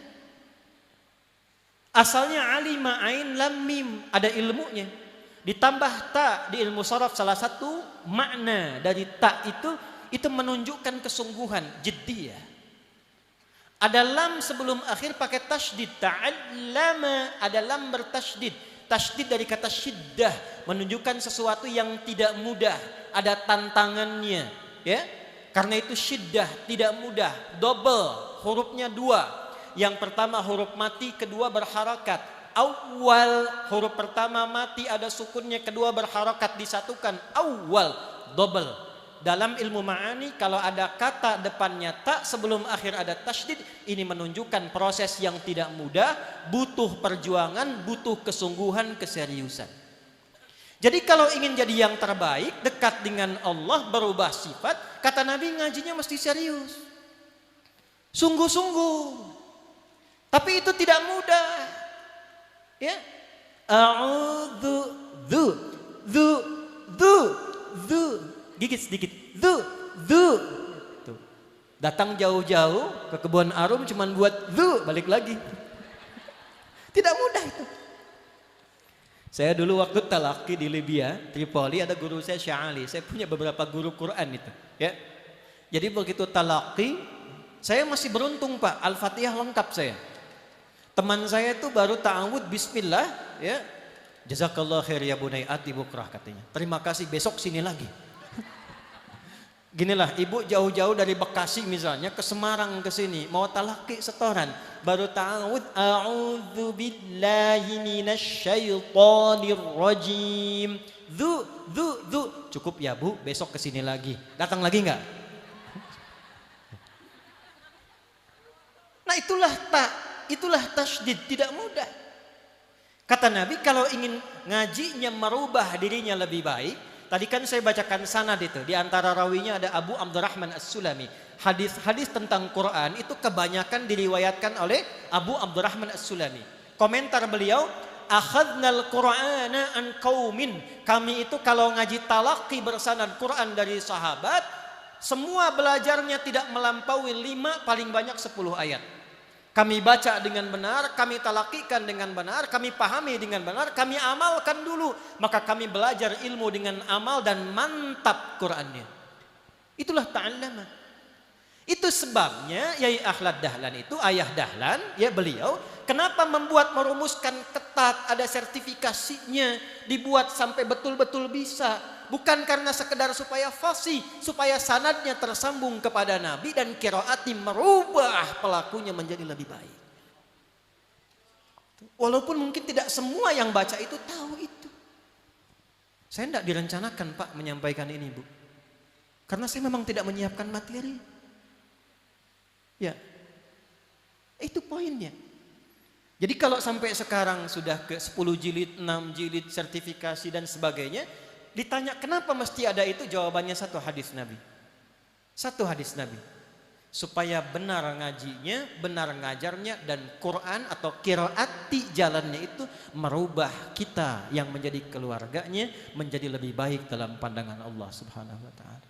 Asalnya alima ain lam mim, ada ilmunya. Ditambah ta di ilmu sharaf, salah satu makna dari ta itu menunjukkan kesungguhan, jiddiyah. Ada lam sebelum akhir pakai tasydid, ta'allama, ada lam bertasydid. Tasydid dari kata syiddah, menunjukkan sesuatu yang tidak mudah, ada tantangannya, ya. Karena itu syiddah, tidak mudah, double, hurufnya 2. Yang pertama huruf mati, kedua berharakat. Awal, huruf pertama mati ada sukunnya, kedua berharakat disatukan. Awal, double. Dalam ilmu ma'ani kalau ada kata depannya tak sebelum akhir ada tasydid, ini menunjukkan proses yang tidak mudah, butuh perjuangan, butuh kesungguhan, keseriusan. Jadi kalau ingin jadi yang terbaik, dekat dengan Allah, berubah sifat, kata Nabi ngajinya mesti serius. Sungguh-sungguh. Tapi itu tidak mudah. Ya, a'udzu dzu gigit sedikit dzu tuh. Datang jauh-jauh ke kebun arum cuman buat dzu, balik lagi. Tidak mudah itu. Saya dulu waktu talaki di Libya, Tripoli, ada guru saya Sya'ali. Saya punya beberapa guru Quran itu, ya. Jadi begitu talaki, saya masih beruntung Pak, Al-Fatihah lengkap saya. Teman saya itu baru ta'awud bismillah, ya. Jazakallah khair ya bunai ati bukrah katanya. Terima kasih, besok sini lagi. Ginilah, ibu jauh-jauh dari Bekasi misalnya ke Semarang ke sini, mau talaki setoran, baru ta'awud a'udzu billahi minasyaitonir rajim. Dzu. Cukup ya Bu, besok ke sini lagi. Datang lagi enggak? Nah, itulah tasydid, tidak mudah. Kata Nabi kalau ingin ngajinya merubah dirinya lebih baik, tadi kan saya bacakan sanad itu, di antara rawinya ada Abu Abdurrahman As-Sulami. Hadis-hadis tentang Quran itu kebanyakan diriwayatkan oleh Abu Abdurrahman As-Sulami. Komentar beliau, akhadnal Qur'ana an qaumin. Kami itu kalau ngaji talaqi bersanad Quran dari sahabat, semua belajarnya tidak melampaui 5, paling banyak 10 ayat. Kami baca dengan benar, kami talakikan dengan benar, kami pahami dengan benar, kami amalkan dulu. Maka kami belajar ilmu dengan amal dan mantap Qur'annya. Itulah ta'allama. Itu sebabnya Yai Akhlad Dahlan itu, ayah Dahlan, ya beliau, kenapa merumuskan ketat, ada sertifikasinya, dibuat sampai betul-betul bisa. Bukan karena sekedar supaya fasih, supaya sanadnya tersambung kepada Nabi dan qiraati merubah pelakunya menjadi lebih baik. Walaupun mungkin tidak semua yang baca itu tahu itu. Saya tidak direncanakan Pak menyampaikan ini Bu. Karena saya memang tidak menyiapkan materi. Ya, itu poinnya. Jadi kalau sampai sekarang sudah ke 10 jilid, 6 jilid, sertifikasi dan sebagainya, ditanya kenapa mesti ada itu, jawabannya satu hadis Nabi. Satu hadis Nabi. Supaya benar ngajinya, benar ngajarnya, dan Quran atau qiraati jalannya itu merubah kita yang menjadi keluarganya menjadi lebih baik dalam pandangan Allah Subhanahu wa taala.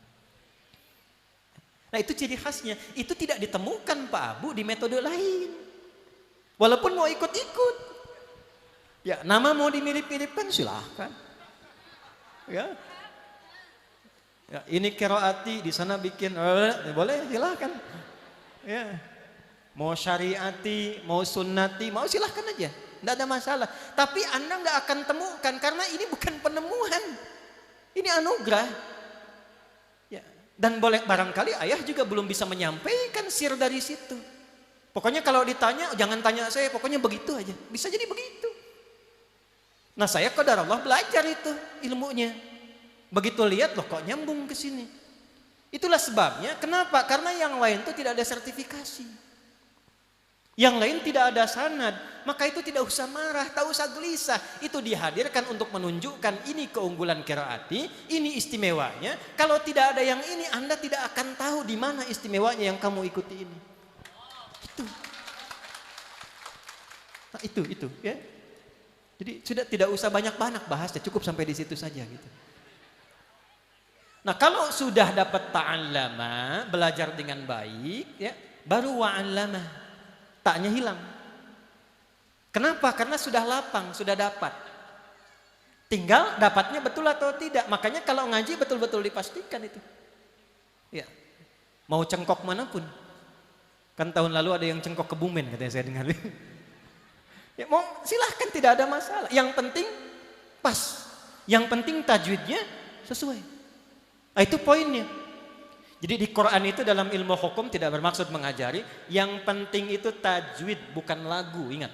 Nah, itu ciri khasnya. Itu tidak ditemukan Pak Abu di metode lain. Walaupun mau ikut-ikut. Ya, nama mau dimirip-miripkan silahkan. Ya, ini qiraati di sana bikin boleh silahkan. Ya, mau syariati, mau sunnati, mau silahkan aja, tidak ada masalah. Tapi Anda nggak akan temukan karena ini bukan penemuan, ini anugerah. Ya, Dan boleh barangkali ayah juga belum bisa menyampaikan sir dari situ. Pokoknya kalau ditanya, jangan tanya saya, pokoknya begitu aja. Bisa jadi begitu. Nah saya qadar Allah belajar itu ilmunya. Begitu lihat loh kok nyambung ke sini. Itulah sebabnya, kenapa? Karena yang lain itu tidak ada sertifikasi. Yang lain tidak ada sanad, maka itu tidak usah marah, tak usah gelisah. Itu dihadirkan untuk menunjukkan ini keunggulan qiraati, ini istimewanya. Kalau tidak ada yang ini, Anda tidak akan tahu di mana istimewanya yang kamu ikuti ini. Itu. Nah, itu ya. Jadi sudah tidak usah banyak-banyak bahasnya, cukup sampai di situ saja gitu. Nah, kalau sudah dapat ta'allama, belajar dengan baik, ya, baru wa'allama. Taknya hilang. Kenapa? Karena sudah lapang, sudah dapat. Tinggal dapatnya betul atau tidak. Makanya kalau ngaji betul-betul dipastikan itu. Ya. Mau cengkok manapun. Kan tahun lalu ada yang cengkok Kebumen katanya saya dengar. Ya, mau silahkan, tidak ada masalah. Yang penting pas. Yang penting tajwidnya sesuai. Nah, itu poinnya. Jadi di Quran itu dalam ilmu hukum tidak bermaksud mengajari, yang penting itu tajwid bukan lagu, ingat.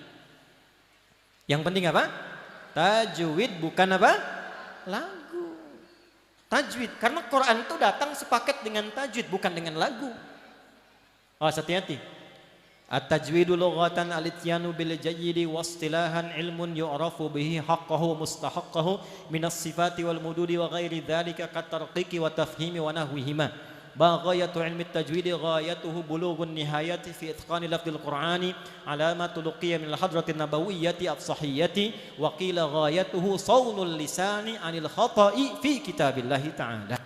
Yang penting apa? Tajwid bukan apa? Lagu. Tajwid, karena Quran itu datang sepaket dengan tajwid bukan dengan lagu. Oh, hati-hati. At-tajwidu lughatan al-ityanu bil jayyidi wastilahan ilmun yu'rafu bihi haqqahu mustahaqqahu minas sifati wal mududi wa ghairi dzalika kat tarqiqi wa tafhimi wa nahwihima. Baghayatu ilmi tajwidi ghayatuhu bulughun nihayati fi itqani lafdil qur'ani alamatu luqiyya min al-hadratin nabawiyyati as-sahiyyati wa qila ghayatuhu sawnul lisani 'anil khata'i fi kitabillahi ta'ala.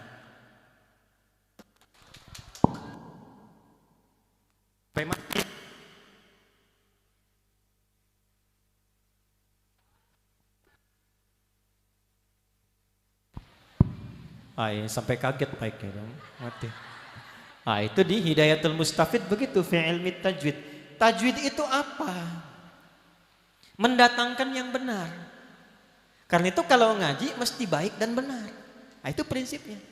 Sampai kaget baiknya dong. Mati. Itu di Hidayatul Mustafid begitu fi ilmi tajwid. Tajwid itu apa? Mendatangkan yang benar. Karena itu kalau ngaji mesti baik dan benar. Itu prinsipnya.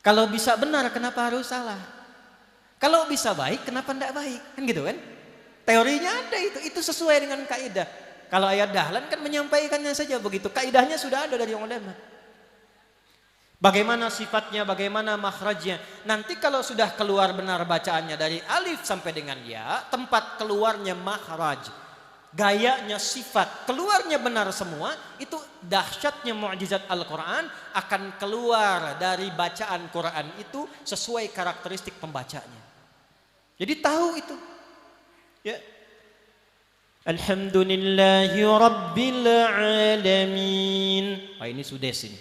Kalau bisa benar kenapa harus salah? Kalau bisa baik kenapa tidak baik? Kan gitu kan? Teorinya ada itu sesuai dengan kaidah. Kalau ayat dahlan kan menyampaikannya saja begitu. Kaidahnya sudah ada dari ulama. Bagaimana sifatnya, bagaimana makhrajnya. Nanti kalau sudah keluar benar bacaannya dari alif sampai dengan ya, tempat keluarnya makhraj, gayanya sifat, keluarnya benar semua, itu dahsyatnya mukjizat Al-Quran akan keluar dari bacaan Quran itu sesuai karakteristik pembacanya. Jadi tahu itu. Ya. Alhamdulillahi Rabbil Alamin. Ini sudes ini.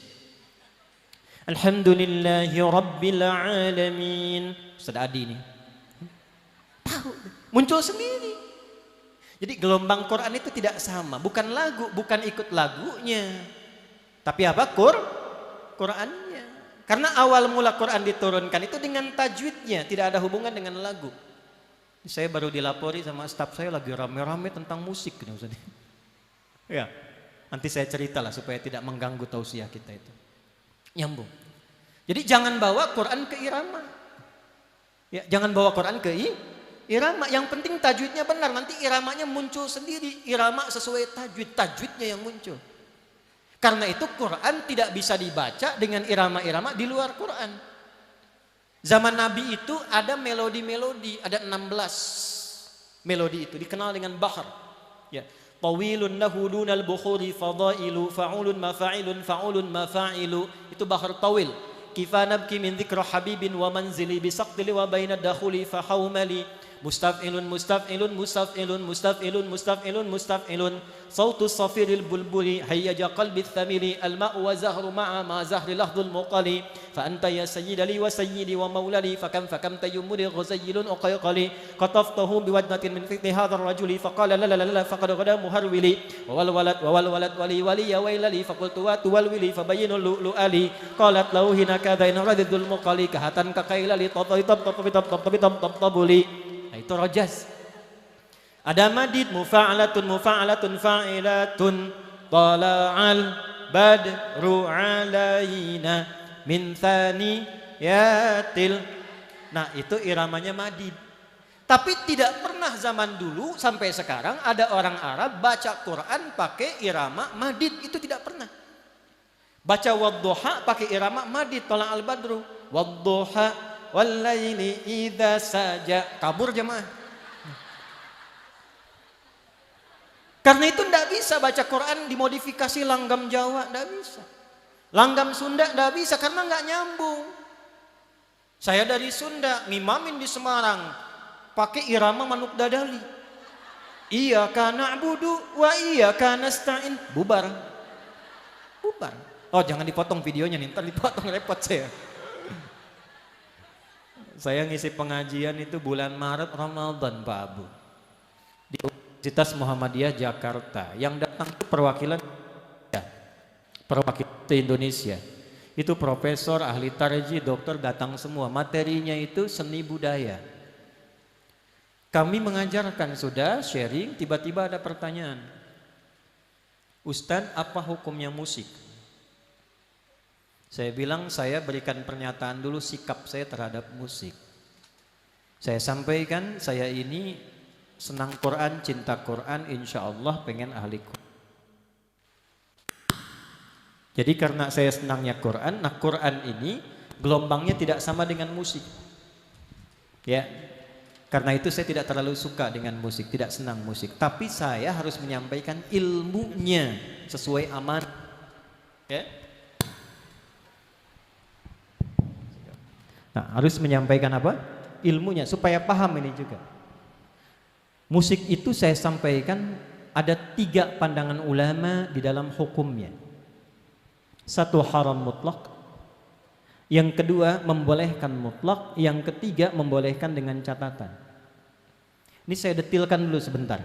Alhamdulillahi Rabbil Alamin. Ustaz Adi ini tahu, muncul sendiri. Jadi gelombang Quran itu tidak sama, bukan lagu, bukan ikut lagunya, tapi apa? Qurannya. Karena awal mula Quran diturunkan itu dengan tajwidnya, tidak ada hubungan dengan lagu. Saya baru dilapori sama staf saya lagi rame-rame tentang musik nih Ustaz. Ya, nanti saya ceritalah supaya tidak mengganggu tausiah kita itu. Nyambung. Jadi jangan bawa Quran ke irama. Ya, jangan bawa Quran ke irama. Yang penting tajwidnya benar. Nanti iramanya muncul sendiri. Irama sesuai tajwid. Tajwidnya yang muncul. Karena itu Quran tidak bisa dibaca dengan irama-irama di luar Quran. Zaman Nabi itu ada melodi-melodi. Ada 16 melodi itu. Dikenal dengan bahar. Ya. Tawilun nahudunal bukhuri fadailu fa'ulun mafa'ilun fa'ulun mafa'ilu. Itu bahar tawil. Kifa nabki min dzikra habibin wa manzili bisaqdili wa baina dakhuli fahawmali. Mustaf'ilun mustaf'ilun mustaf'ilun mustaf'ilun mustaf'ilun mustaf'ilun. Sautu safiril bulbuli hayyaja qalbi thamili. Al-ma'u wa zahru ma'a ma zahri lahdul muqali. Fa anta ya sayyidali wa sayyidi wa maulali. Fakam tayyumuri ghuzayyilun uqayqali. Qataftahu biwadnatin min fitni hadha rajuli. Faqala la la la la faqad ghada muharwili. Wal walad wali wali ya wailali. Faqultu wa tuwalwili fabayyinul lu'lu'ali. Qalat lahu hina kadha in radidul muqali. Kahatan kakailali tabuli. Itu rojas. Ada madid mufa'alatun fa'ilatun tala'al badru alaina min thani yatil. Nah, itu iramanya madid. Tapi tidak pernah zaman dulu sampai sekarang ada orang Arab baca Quran pakai irama madid, itu tidak pernah. Baca wadduha pakai irama madid, tolak al-badru. Wadduha wallaili idza saja. Kabur jemaah. Karena itu tidak bisa baca Quran dimodifikasi langgam Jawa, tidak bisa. Langgam Sunda tidak bisa karena nggak nyambung. Saya dari Sunda, ngimamin di Semarang, pakai irama Manuk Dadali. Iyyaka na'budu wa iyyaka nasta'in. Bubar. Bubar. Oh, jangan dipotong videonya nih, ntar dipotong repot saya. Saya ngisi pengajian itu bulan Maret Ramadan, Pak Abu. Di Universitas Muhammadiyah Jakarta. Yang datang itu perwakilan Indonesia. Itu profesor, ahli tarji, dokter datang semua. Materinya itu seni budaya. Kami mengajarkan sudah, sharing, tiba-tiba ada pertanyaan. Ustadz, apa hukumnya musik? Saya bilang, saya berikan pernyataan dulu sikap saya terhadap musik. Saya sampaikan, saya ini senang Quran, cinta Quran, insya Allah pengen ahli Quran. Jadi karena saya senangnya Quran, nah Quran ini gelombangnya tidak sama dengan musik. Ya, karena itu saya tidak terlalu suka dengan musik, tidak senang musik. Tapi saya harus menyampaikan ilmunya sesuai amanah. Ya. Nah, harus menyampaikan apa? Ilmunya supaya paham ini juga. Musik itu saya sampaikan ada 3 pandangan ulama di dalam hukumnya. 1 haram mutlak, yang kedua membolehkan mutlak, yang ketiga membolehkan dengan catatan. Ini saya detilkan dulu sebentar.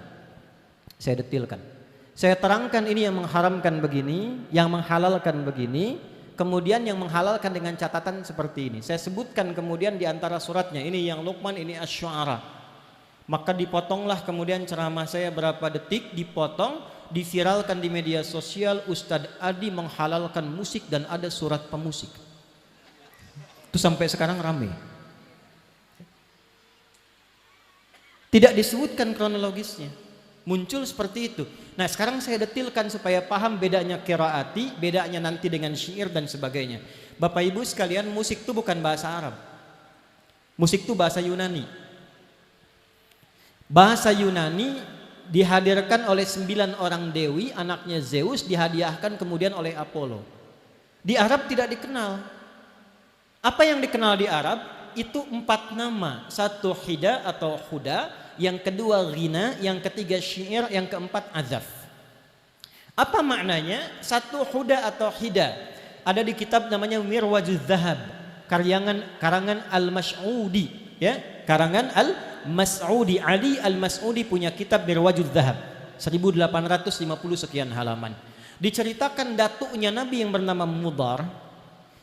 Saya detilkan. Saya terangkan ini yang mengharamkan begini, yang menghalalkan begini, kemudian yang menghalalkan dengan catatan seperti ini. Saya sebutkan kemudian di antara suratnya, ini yang Luqman, ini Asy-Syu'ara. Maka dipotonglah kemudian ceramah saya berapa detik, dipotong, diviralkan di media sosial. Ustadz Adi menghalalkan musik dan ada surat pemusik. Itu sampai sekarang rame. Tidak disebutkan kronologisnya, muncul seperti itu. Nah, sekarang saya detilkan supaya paham bedanya qiraati, bedanya nanti dengan syair dan sebagainya. Bapak Ibu sekalian, musik itu bukan bahasa Arab. Musik itu bahasa Yunani. Bahasa Yunani dihadirkan oleh 9 orang dewi, anaknya Zeus, dihadiahkan kemudian oleh Apollo. Di Arab tidak dikenal. Apa yang dikenal di Arab? Itu 4 nama. 1 hida atau huda, yang kedua ghina, yang ketiga syair, yang keempat azaf. Apa maknanya? 1 huda atau hida ada di kitab namanya Mirwajuz Zahab, karangan Al-Mas'udi, ya, karangan Al-Mas'udi. Ali Al-Mas'udi punya kitab Mirwajuz Zahab 1850 sekian halaman. Diceritakan datuknya Nabi yang bernama Mudhar.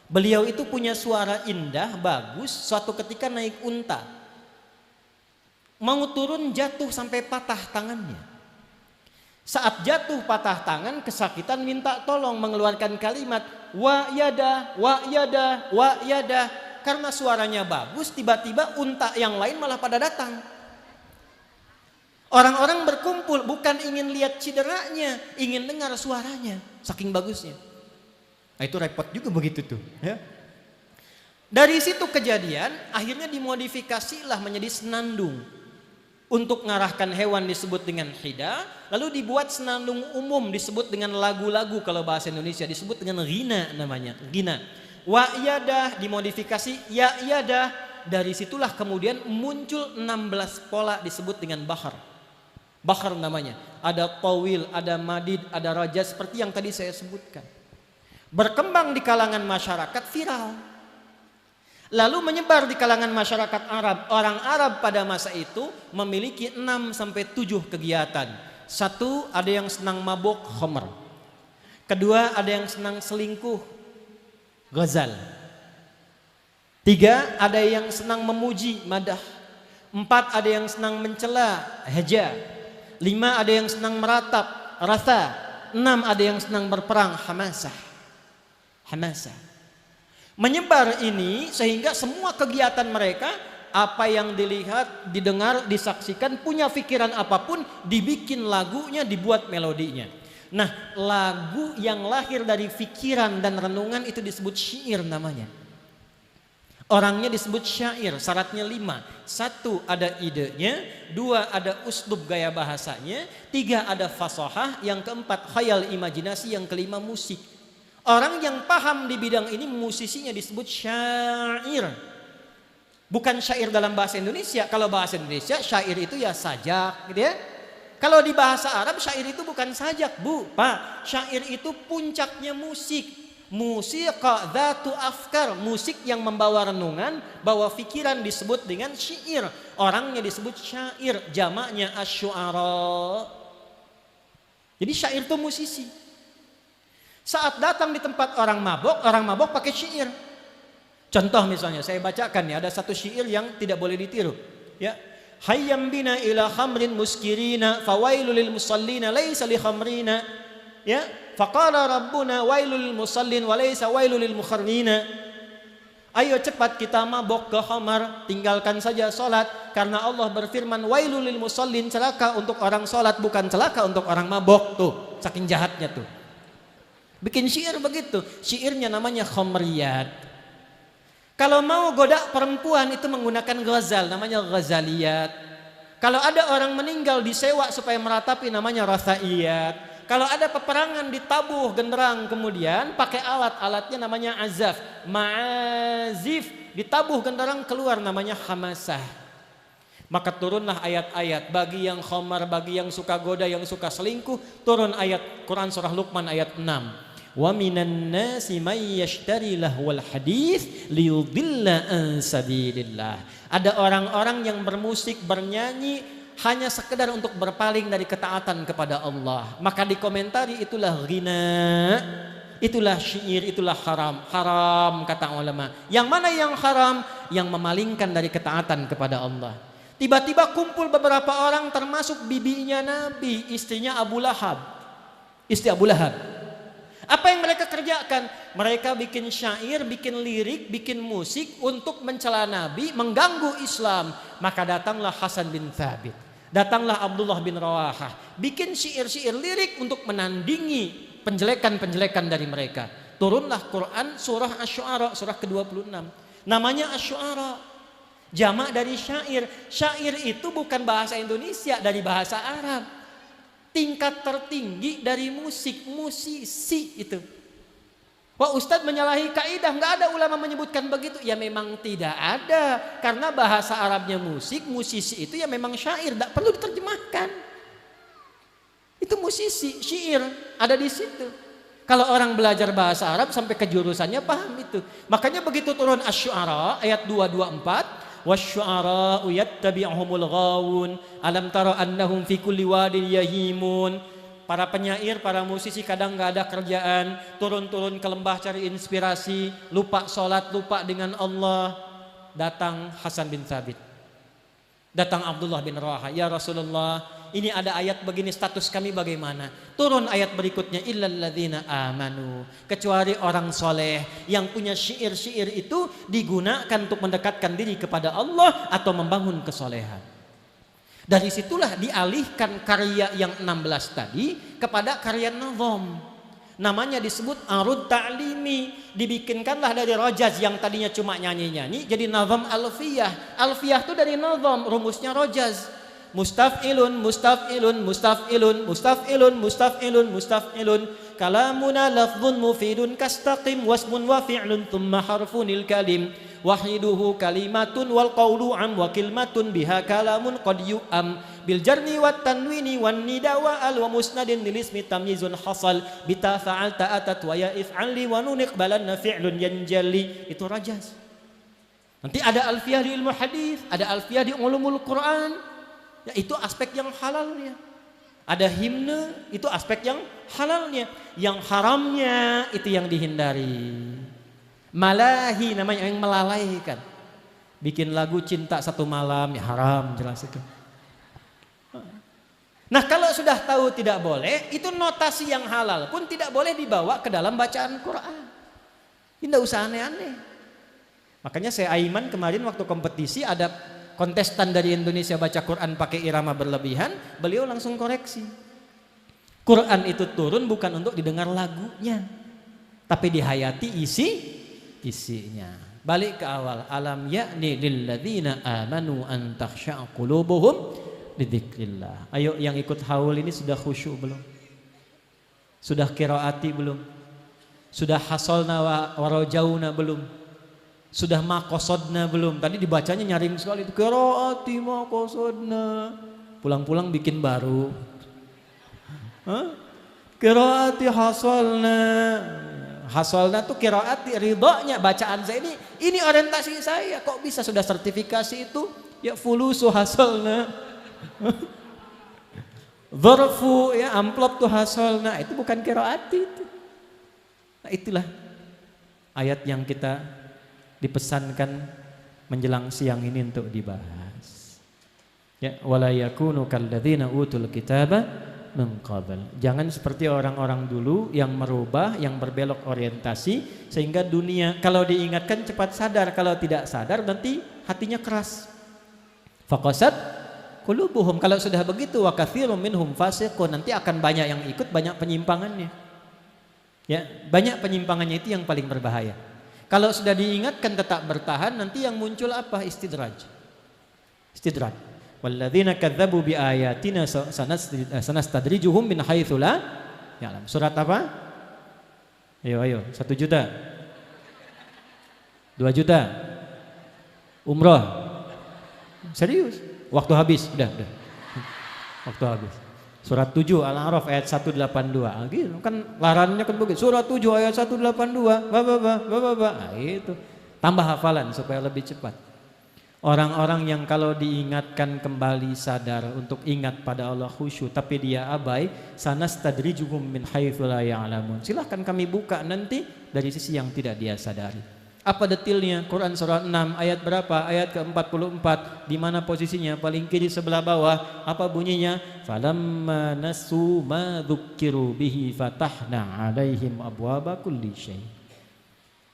Beliau itu punya suara indah, bagus. Suatu ketika naik unta, mau turun jatuh sampai patah tangannya. Saat jatuh patah tangan, kesakitan, minta tolong, mengeluarkan kalimat wa yada, wa yada, wa yada. Karena suaranya bagus, tiba-tiba unta yang lain malah pada datang. Orang-orang berkumpul bukan ingin lihat cederanya, ingin dengar suaranya, saking bagusnya. Nah, itu repot juga begitu tuh, ya. Dari situ kejadian, akhirnya dimodifikasilah menjadi senandung. Untuk mengarahkan hewan disebut dengan hida, lalu dibuat senandung umum disebut dengan lagu-lagu, kalau bahasa Indonesia disebut dengan ghina namanya, ghina. Wa yadah dimodifikasi ya yadah. Dari situlah kemudian muncul 16 pola disebut dengan bahar. Bahar namanya. Ada tawil, ada madid, ada raja, seperti yang tadi saya sebutkan. Berkembang di kalangan masyarakat, viral. Lalu menyebar di kalangan masyarakat Arab. Orang Arab pada masa itu memiliki 6-7 kegiatan. 1, ada yang senang mabuk, khamr. 2, ada yang senang selingkuh, ghazal. 3, ada yang senang memuji, madah. 4, ada yang senang mencela, haja. 5, ada yang senang meratap, ratha. 6, ada yang senang berperang, hamasah. Hamasah. Menyebar ini sehingga semua kegiatan mereka, apa yang dilihat, didengar, disaksikan, punya pikiran apapun, dibikin lagunya, dibuat melodinya. Nah, lagu yang lahir dari pikiran dan renungan itu disebut syair namanya. Orangnya disebut syair, syaratnya 5. 1 ada idenya, 2 ada uslup gaya bahasanya, 3 ada fasahah, yang keempat khayal imajinasi, yang kelima musik. Orang yang paham di bidang ini musisinya disebut syair. Bukan syair dalam bahasa Indonesia. Kalau bahasa Indonesia syair itu ya sajak gitu ya. Kalau di bahasa Arab syair itu bukan sajak, Bu, Pak. Syair itu puncaknya musik. Musika dzatu afkar, musik yang membawa renungan, bawa pikiran disebut dengan syair. Orangnya disebut syair, jamaknya asyuara. Jadi syair itu musisi. Saat datang di tempat orang mabok pakai syair. Contoh misalnya, saya bacakan ya, ada satu syair yang tidak boleh ditiru. Ya, hayyam bina ila khamrin muskirina, fawailul lil musallina laisa li khamrina. Ya, faqala rabbuna wailul lil musallin wa laisa wailul lil mukharrina. Ayo cepat kita mabok ke khamar, tinggalkan saja salat, karena Allah berfirman wailul lil musallin, celaka untuk orang salat bukan celaka untuk orang mabok. Tuh, saking jahatnya tuh. Bikin syair begitu, syairnya namanya khamriyat. Kalau mau goda perempuan itu menggunakan ghazal, namanya ghazaliyat. Kalau ada orang meninggal disewa supaya meratapi, namanya rasaiyat. Kalau ada peperangan ditabuh genderang kemudian pakai alat-alatnya namanya azaf, ma'azif, ditabuh genderang keluar namanya hamasah. Maka turunlah ayat-ayat bagi yang khamar, bagi yang suka goda, yang suka selingkuh, turun ayat Quran surah Luqman ayat 6. Wa minan nasi may yashtari lahwal hadits liyudilla an sabilillah. Ada orang-orang yang bermusik, bernyanyi hanya sekedar untuk berpaling dari ketaatan kepada Allah. Maka dikomentari itulah ghina, itulah syair, itulah haram. Haram kata ulama. Yang mana yang haram? Yang memalingkan dari ketaatan kepada Allah. Tiba-tiba kumpul beberapa orang termasuk bibinya Nabi, istrinya Abu Lahab. Istri Abu Lahab. Apa yang mereka kerjakan? Mereka bikin syair, bikin lirik, bikin musik untuk mencela Nabi, mengganggu Islam. Maka datanglah Hasan bin Thabit, datanglah Abdullah bin Rawahah, bikin syair-syair lirik untuk menandingi penjelekan-penjelekan dari mereka. Turunlah Quran surah Asy-Syu'ara, surah ke-26. Namanya Asy-Syu'ara, jamak dari syair. Syair itu bukan bahasa Indonesia, dari bahasa Arab. Tingkat tertinggi dari musik, musisi itu. Wah, Ustadz menyalahi kaidah, nggak ada ulama menyebutkan begitu. Ya memang tidak ada, karena bahasa Arabnya musik, musisi itu ya memang syair, tidak perlu diterjemahkan. Itu musisi, syair ada di situ. Kalau orang belajar bahasa Arab sampai ke jurusannya paham itu. Makanya begitu turun Asy-Syu'ara ayat 224. Wasyu'ara'u yattabi'uhumul ghawun alam tara annahum fi kulli wadin yahimun. Para penyair, para musisi kadang nggak ada kerjaan, turun-turun ke lembah cari inspirasi, lupa sholat, lupa dengan Allah. Datang Hasan bin Thabit, datang Abdullah bin Rawahah, ya Rasulullah, ini ada ayat begini, status kami bagaimana? Turun ayat berikutnya, illal ladzina amanu, kecuali orang soleh yang punya syair-syair itu digunakan untuk mendekatkan diri kepada Allah atau membangun kesolehan. Dari situlah dialihkan karya yang 16 tadi kepada karya nazam. Namanya disebut arud ta'limi. Dibikinkanlah dari rojaz yang tadinya cuma nyanyi-nyanyi jadi nazam alfiyah. Alfiyah itu dari nazam, rumusnya rojaz. Mustaf'ilun, mustaf'ilun, mustaf'ilun, mustaf'ilun, mustaf'ilun, mustaf'ilun. Kalamuna lafzun mufidun kastaqim wasmun wa fi'lun thumma harfunil kalim. Wahiduhu kalimatun wal qawlu am wa kilmatun biha kalamun qad yu'am. Bil jarni wat tanwini wan nida wa al wa musnadin lil ismi tamyizun hasal. Bita fa'alta atat wa ya if'ali wa nun iqbalanna fi'lun yanjali. Itu rajaz. Nanti ada alfiyah di ilmu hadis, ada alfiyah di ulumul Quran. Ya, itu aspek yang halalnya. Ada himne, itu aspek yang halalnya. Yang haramnya itu yang dihindari. Malahi namanya, yang melalaikan. Bikin lagu cinta satu malam, ya haram, jelas itu. Nah, kalau sudah tahu tidak boleh, itu notasi yang halal pun tidak boleh dibawa ke dalam bacaan Quran. Tidak usah aneh-aneh. Makanya saya Aiman kemarin waktu kompetisi ada kontestan dari Indonesia baca Quran pakai irama berlebihan, beliau langsung koreksi. Quran itu turun bukan untuk didengar lagunya, tapi dihayati isinya. Balik ke awal, alam ya'ni lilladzina amanu an takhsha'a qulubuhum lidzikrillah. Ayo yang ikut haul ini sudah khusyuk belum? Sudah qiraati belum? Sudah hasolna wa rajauna belum? Sudah maqasadna belum? Tadi dibacanya nyaring sekali itu, qiraati maqasadna. Pulang-pulang bikin baru. Qiraati hasolna. Hasolna tuh qiraati, ridhonya bacaan saya ini orientasi saya. Kok bisa sudah sertifikasi itu? Ya fulusu hasolna. Dzarfu ya amplop tuh hasolna, itu bukan qiraati itu. Nah, itulah ayat yang kita dipesankan menjelang siang ini untuk dibahas. Ya, wala yakunu kalladzina utul kitaba min qabl. Jangan seperti orang-orang dulu yang merubah, yang berbelok orientasi sehingga dunia kalau diingatkan cepat sadar, kalau tidak sadar nanti hatinya keras. Faqasat qulubuhum, kalau sudah begitu wa katsirun minhum fasiqun, nanti akan banyak yang ikut, banyak penyimpangannya. Ya, banyak penyimpangannya itu yang paling berbahaya. Kalau sudah diingatkan tetap bertahan, nanti yang muncul apa? Istidraj. Walladzina kadzdzabu biayatina sanastadrijuhum min haitsu la ya'lam. Surat apa? Ayo, 1 juta. 2 juta. Umroh. Serius? Waktu habis, udah. Waktu habis. Surat 7 Al-A'raf ayat 182. Gitu kan larannya kan begitu. Surat 7 ayat 182. Nah, itu. Tambah hafalan supaya lebih cepat. Orang-orang yang kalau diingatkan kembali sadar untuk ingat pada Allah khusyuk tapi dia abai, sanastadrijuhum min haitsu la ya'lamun. Silahkan kami buka nanti dari sisi yang tidak dia sadari. Apa detailnya? Quran surah 6 ayat berapa? Ayat ke-44. Di mana posisinya? Paling kiri sebelah bawah. Apa bunyinya? Falamma nasu ma dzukkiru bihi fatahna 'alaihim abwaaba kulli syai'.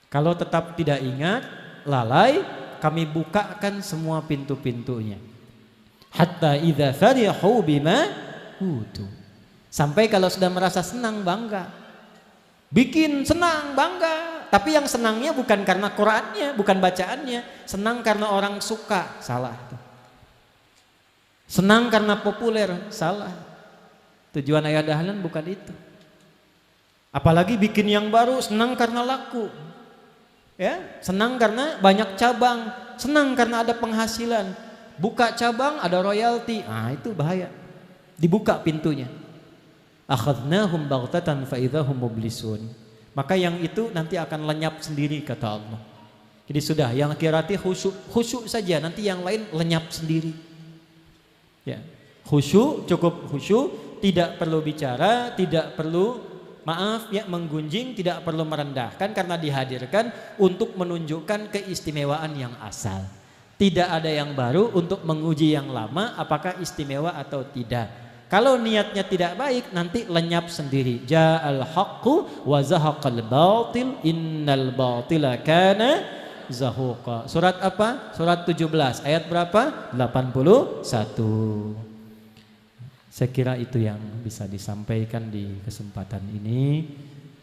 Kalau tetap tidak ingat, lalai, kami bukakan semua pintu-pintunya. Hatta idza farihu bima utu. Sampai kalau sudah merasa senang, bangga. Bikin senang, bangga. Tapi yang senangnya bukan karena Qur'annya, bukan bacaannya. Senang karena orang suka, salah. Senang karena populer, salah. Tujuan ayat dahlan bukan itu. Apalagi bikin yang baru, senang karena laku. Ya, senang karena banyak cabang, senang karena ada penghasilan. Buka cabang ada royalti. Ah, itu bahaya. Dibuka pintunya. Akhadnahum baghtatan fa idzahum mublisun. Maka yang itu nanti akan lenyap sendiri kata Allah. Jadi sudah yang qiraati khusyuk saja, nanti yang lain lenyap sendiri. Ya, khusyuk, cukup khusyuk, tidak perlu bicara, tidak perlu menggunjing, tidak perlu merendahkan karena dihadirkan untuk menunjukkan keistimewaan yang asal. Tidak ada yang baru untuk menguji yang lama apakah istimewa atau tidak. Kalau niatnya tidak baik nanti lenyap sendiri. Ja'al haqqu wa zahaqal batil innal batila kana zahuqa. Surat apa? Surat 17 ayat berapa? 81. Saya kira itu yang bisa disampaikan di kesempatan ini.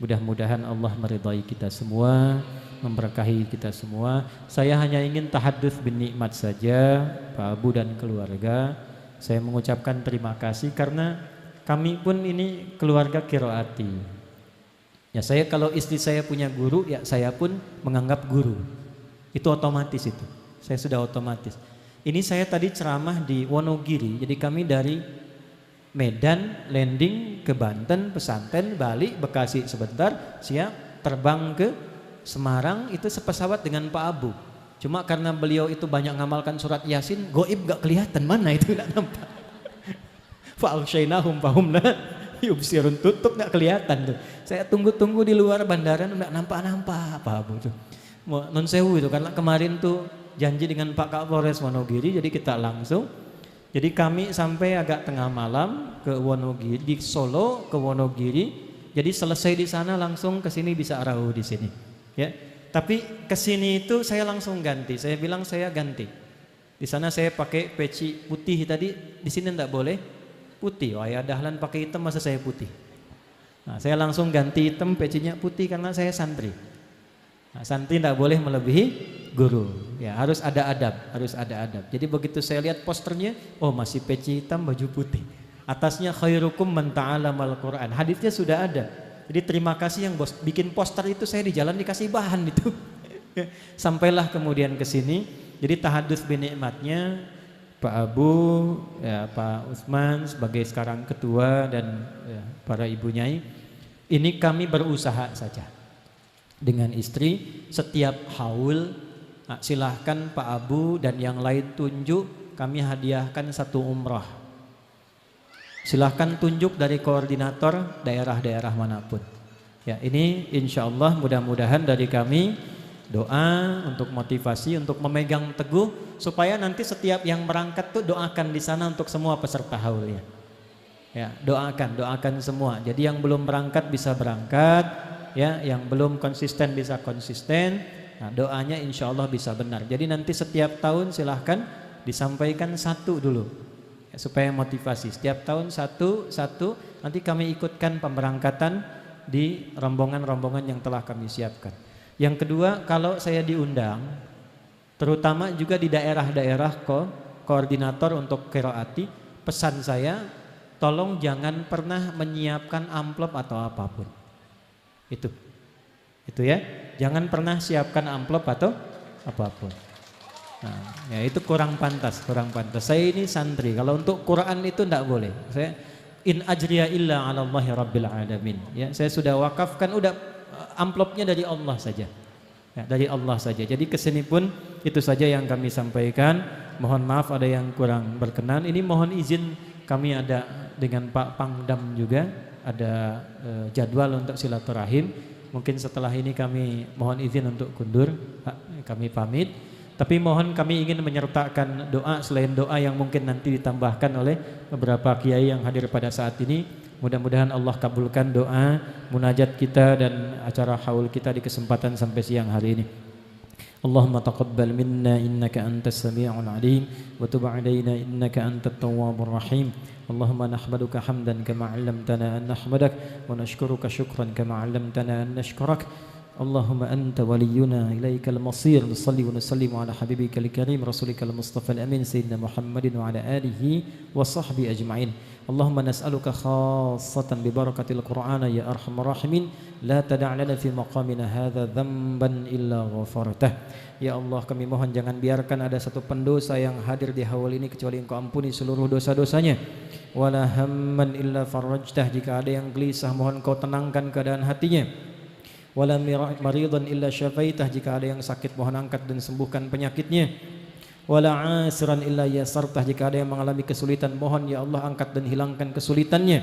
Mudah-mudahan Allah meridai kita semua, memberkahi kita semua. Saya hanya ingin tahadduts bin nikmat saja, Pak Abu dan keluarga. Saya mengucapkan terima kasih karena kami pun ini keluarga qiraati. Ya, saya kalau istri saya punya guru, ya saya pun menganggap guru. Itu otomatis itu. Saya sudah otomatis. Ini saya tadi ceramah di Wonogiri. Jadi kami dari Medan landing ke Banten, pesantren, balik Bekasi sebentar, siap terbang ke Semarang itu sepesawat dengan Pak Abu. Cuma karena beliau itu banyak ngamalkan surat Yasin, goib gak kelihatan mana itu, gak nampak. Fa'alsyainahum fahum la yubsirun, tutup gak kelihatan tuh. Saya tunggu-tunggu di luar bandara gak nampak-nampak Pak Abu tuh. Non sewu itu karena kemarin tuh janji dengan Pak Kapolres Wonogiri, jadi kita langsung. Jadi kami sampai agak tengah malam ke Wonogiri, di Solo ke Wonogiri. Jadi selesai di sana langsung ke sini bisa arau di sini. Ya. Tapi kesini itu saya langsung ganti. Saya bilang saya ganti. Di sana saya pakai peci putih tadi, di sini enggak boleh putih. Wah ya dahlan pakai hitam, masa saya putih. Nah, saya langsung ganti hitam, pecinya putih karena saya santri. Nah, santri enggak boleh melebihi guru. Ya, harus ada adab, harus ada adab. Jadi begitu saya lihat posternya, oh masih peci hitam, baju putih. Atasnya khairukum man ta'allamal Qur'an. Hadisnya sudah ada. Jadi terima kasih yang bos bikin poster itu, saya di jalan dikasih bahan itu. Sampailah kemudian ke sini. Jadi tahadus binikmatnya Pak Abu, ya, Pak Utsman sebagai sekarang ketua dan ya, para ibu nyai. Ini kami berusaha saja dengan istri setiap haul. Nah, silahkan Pak Abu dan yang lain tunjuk, kami hadiahkan 1 umrah. Silahkan tunjuk dari koordinator daerah-daerah manapun. Ya, ini insya Allah mudah-mudahan dari kami doa untuk motivasi, untuk memegang teguh supaya nanti setiap yang berangkat tuh doakan di sana untuk semua peserta haulnya. Ya, doakan semua. Jadi yang belum berangkat bisa berangkat, ya, yang belum konsisten bisa konsisten. Nah, doanya insya Allah bisa benar. Jadi nanti setiap tahun silahkan disampaikan 1 dulu. Ya, supaya motivasi setiap tahun satu nanti kami ikutkan pemberangkatan di rombongan-rombongan yang telah kami siapkan. Yang kedua, kalau saya diundang terutama juga di daerah-daerah koordinator untuk qiraati, pesan saya tolong jangan pernah menyiapkan amplop atau apapun. Itu ya, jangan pernah siapkan amplop atau apapun. Nah, ya itu kurang pantas. Saya ini santri. Kalau untuk Quran itu enggak boleh. Saya in ajriya illa 'ala Allahi rabbil alamin. Ya, saya sudah wakafkan, udah amplopnya dari Allah saja. Ya, dari Allah saja. Jadi kesini pun itu saja yang kami sampaikan. Mohon maaf ada yang kurang berkenan. Ini mohon izin kami ada dengan Pak Pangdam juga ada jadwal untuk silaturahim. Mungkin setelah ini kami mohon izin untuk kundur. Pak, kami pamit. Tapi mohon kami ingin menyertakan doa selain doa yang mungkin nanti ditambahkan oleh beberapa kiai yang hadir pada saat ini. Mudah-mudahan Allah kabulkan doa, munajat kita dan acara haul kita di kesempatan sampai siang hari ini. Allahumma taqabbal minna innaka antas sami'ul alim wa tub 'alaina innaka antat tawwabur rahim. Allahumma nahmaduka hamdan kama 'allamtana an nahmadak wa nashkuruka syukran kama 'allamtana an nashkurak. اللهم أنت ولينا إليك المصير نصلي ونسلم على حبيبك الكريم رسولك المصطفى الأمين سيدنا محمد وعلى آله وصحبه أجمعين اللهم نسألك خاصة ببركة القرآن يا أرحم الراحمين لا تدع لنا في مقامنا هذا ذنبا إلا غفرته. Ya Allah, kami mohon jangan biarkan ada satu pendosa yang hadir di haul ini kecuali Engkau ampuni seluruh dosa-dosanya. Wala hamman illa farajtah, jika ada yang gelisah mohon Kau tenangkan keadaan hatinya. Wala maridan illa syafaitah, jika ada yang sakit mohon angkat dan sembuhkan penyakitnya. Wala asiran illa yasartah, jika ada yang mengalami kesulitan mohon ya Allah angkat dan hilangkan kesulitannya.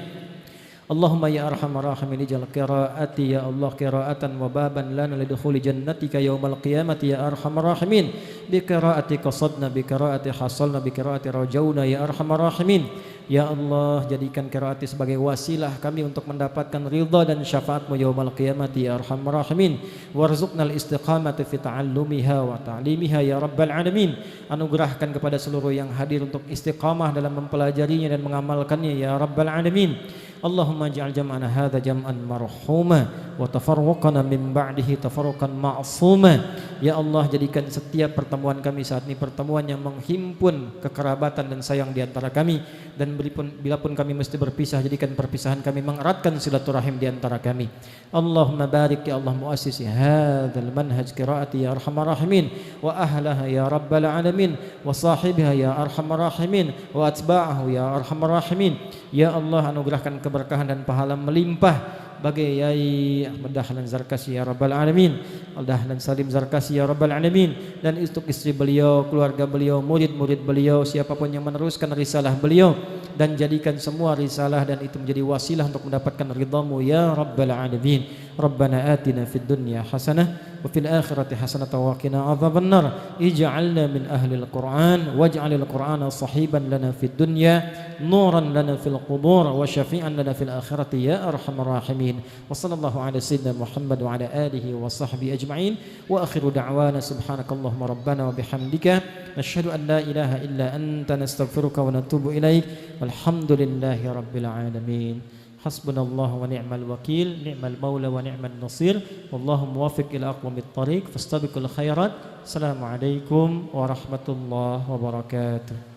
Allahumma ya arhamar rahimin ij'al qiraati ya Allah qiraatan wa baban lana lidukhuli jannatika yaumal qiyamati ya arhamar rahimin. Bi qiraati qasadna bi qiraati hasalna bi qiraati rajauna ya arhamar rahimin. Ya Allah, jadikan qiraati sebagai wasilah kami untuk mendapatkan ridha dan syafaat-Mu yaumal qiyamati ya arhamar rahimin. Warzuqnal istiqamata fi ta'allumiha wa ta'limiha ya rabbal alamin. Anugerahkan kepada seluruh yang hadir untuk istiqamah dalam mempelajarinya dan mengamalkannya ya rabbal alamin. Allahumma ja'al jam'ana hadha jam'an marhuma wa tafarruqana min ba'dihi tafarruqan ma'suma. Ya Allah, jadikan setiap pertemuan kami saat ini pertemuan yang menghimpun kekerabatan dan sayang di antara kami, dan bila pun kami mesti berpisah jadikan perpisahan kami mengeratkan silaturahim di antara kami. Allahumma barik ya Allah muassisi hadzal manhaj qiraati ya arhamar rahimin wa ahlaha ya rabbal alamin wa sahibiha ya arhamar rahimin wa atba'ahu ya arhamar rahimin. Ya Allah, anugerahkan keberkahan dan pahala melimpah bagi Yai Ahmad Dahlan Zarkasi ya rabbal alamin, Dahlan Salim Zarkasi ya rabbal alamin, dan untuk istri beliau, keluarga beliau, murid-murid beliau, siapapun yang meneruskan risalah beliau, dan jadikan semua risalah dan itu menjadi wasilah untuk mendapatkan ridha-Mu ya rabbal alamin. Rabbana atina fid dunya hasanah wa wa fil akhirati hasanatan wa qina adzabannar. Ij'alna min ahlil Qur'an waj'alil Qur'ana sahiban lana fid dunya nuran lana fil qubur wa syafi'an lana fil akhirati ya arhamar rahimin. Wa sallallahu ala sayyidina Muhammad wa ala alihi wa sahbihi ajma'in. Wa akhiru da'wana subhanakallahumma rabbana wa bihamdika nashhadu an la ilaha illa anta nastaghfiruka wa natubu ilaik. Walhamdulillahi rabbil alamin. Hasbunallahu wa ni'mal wakil, ni'mal maula wa ni'mal nasir. Wallahu muwaffiq ila aqwamit thariq fastabiqul khairat. Assalamualaikum warahmatullahi wabarakatuh.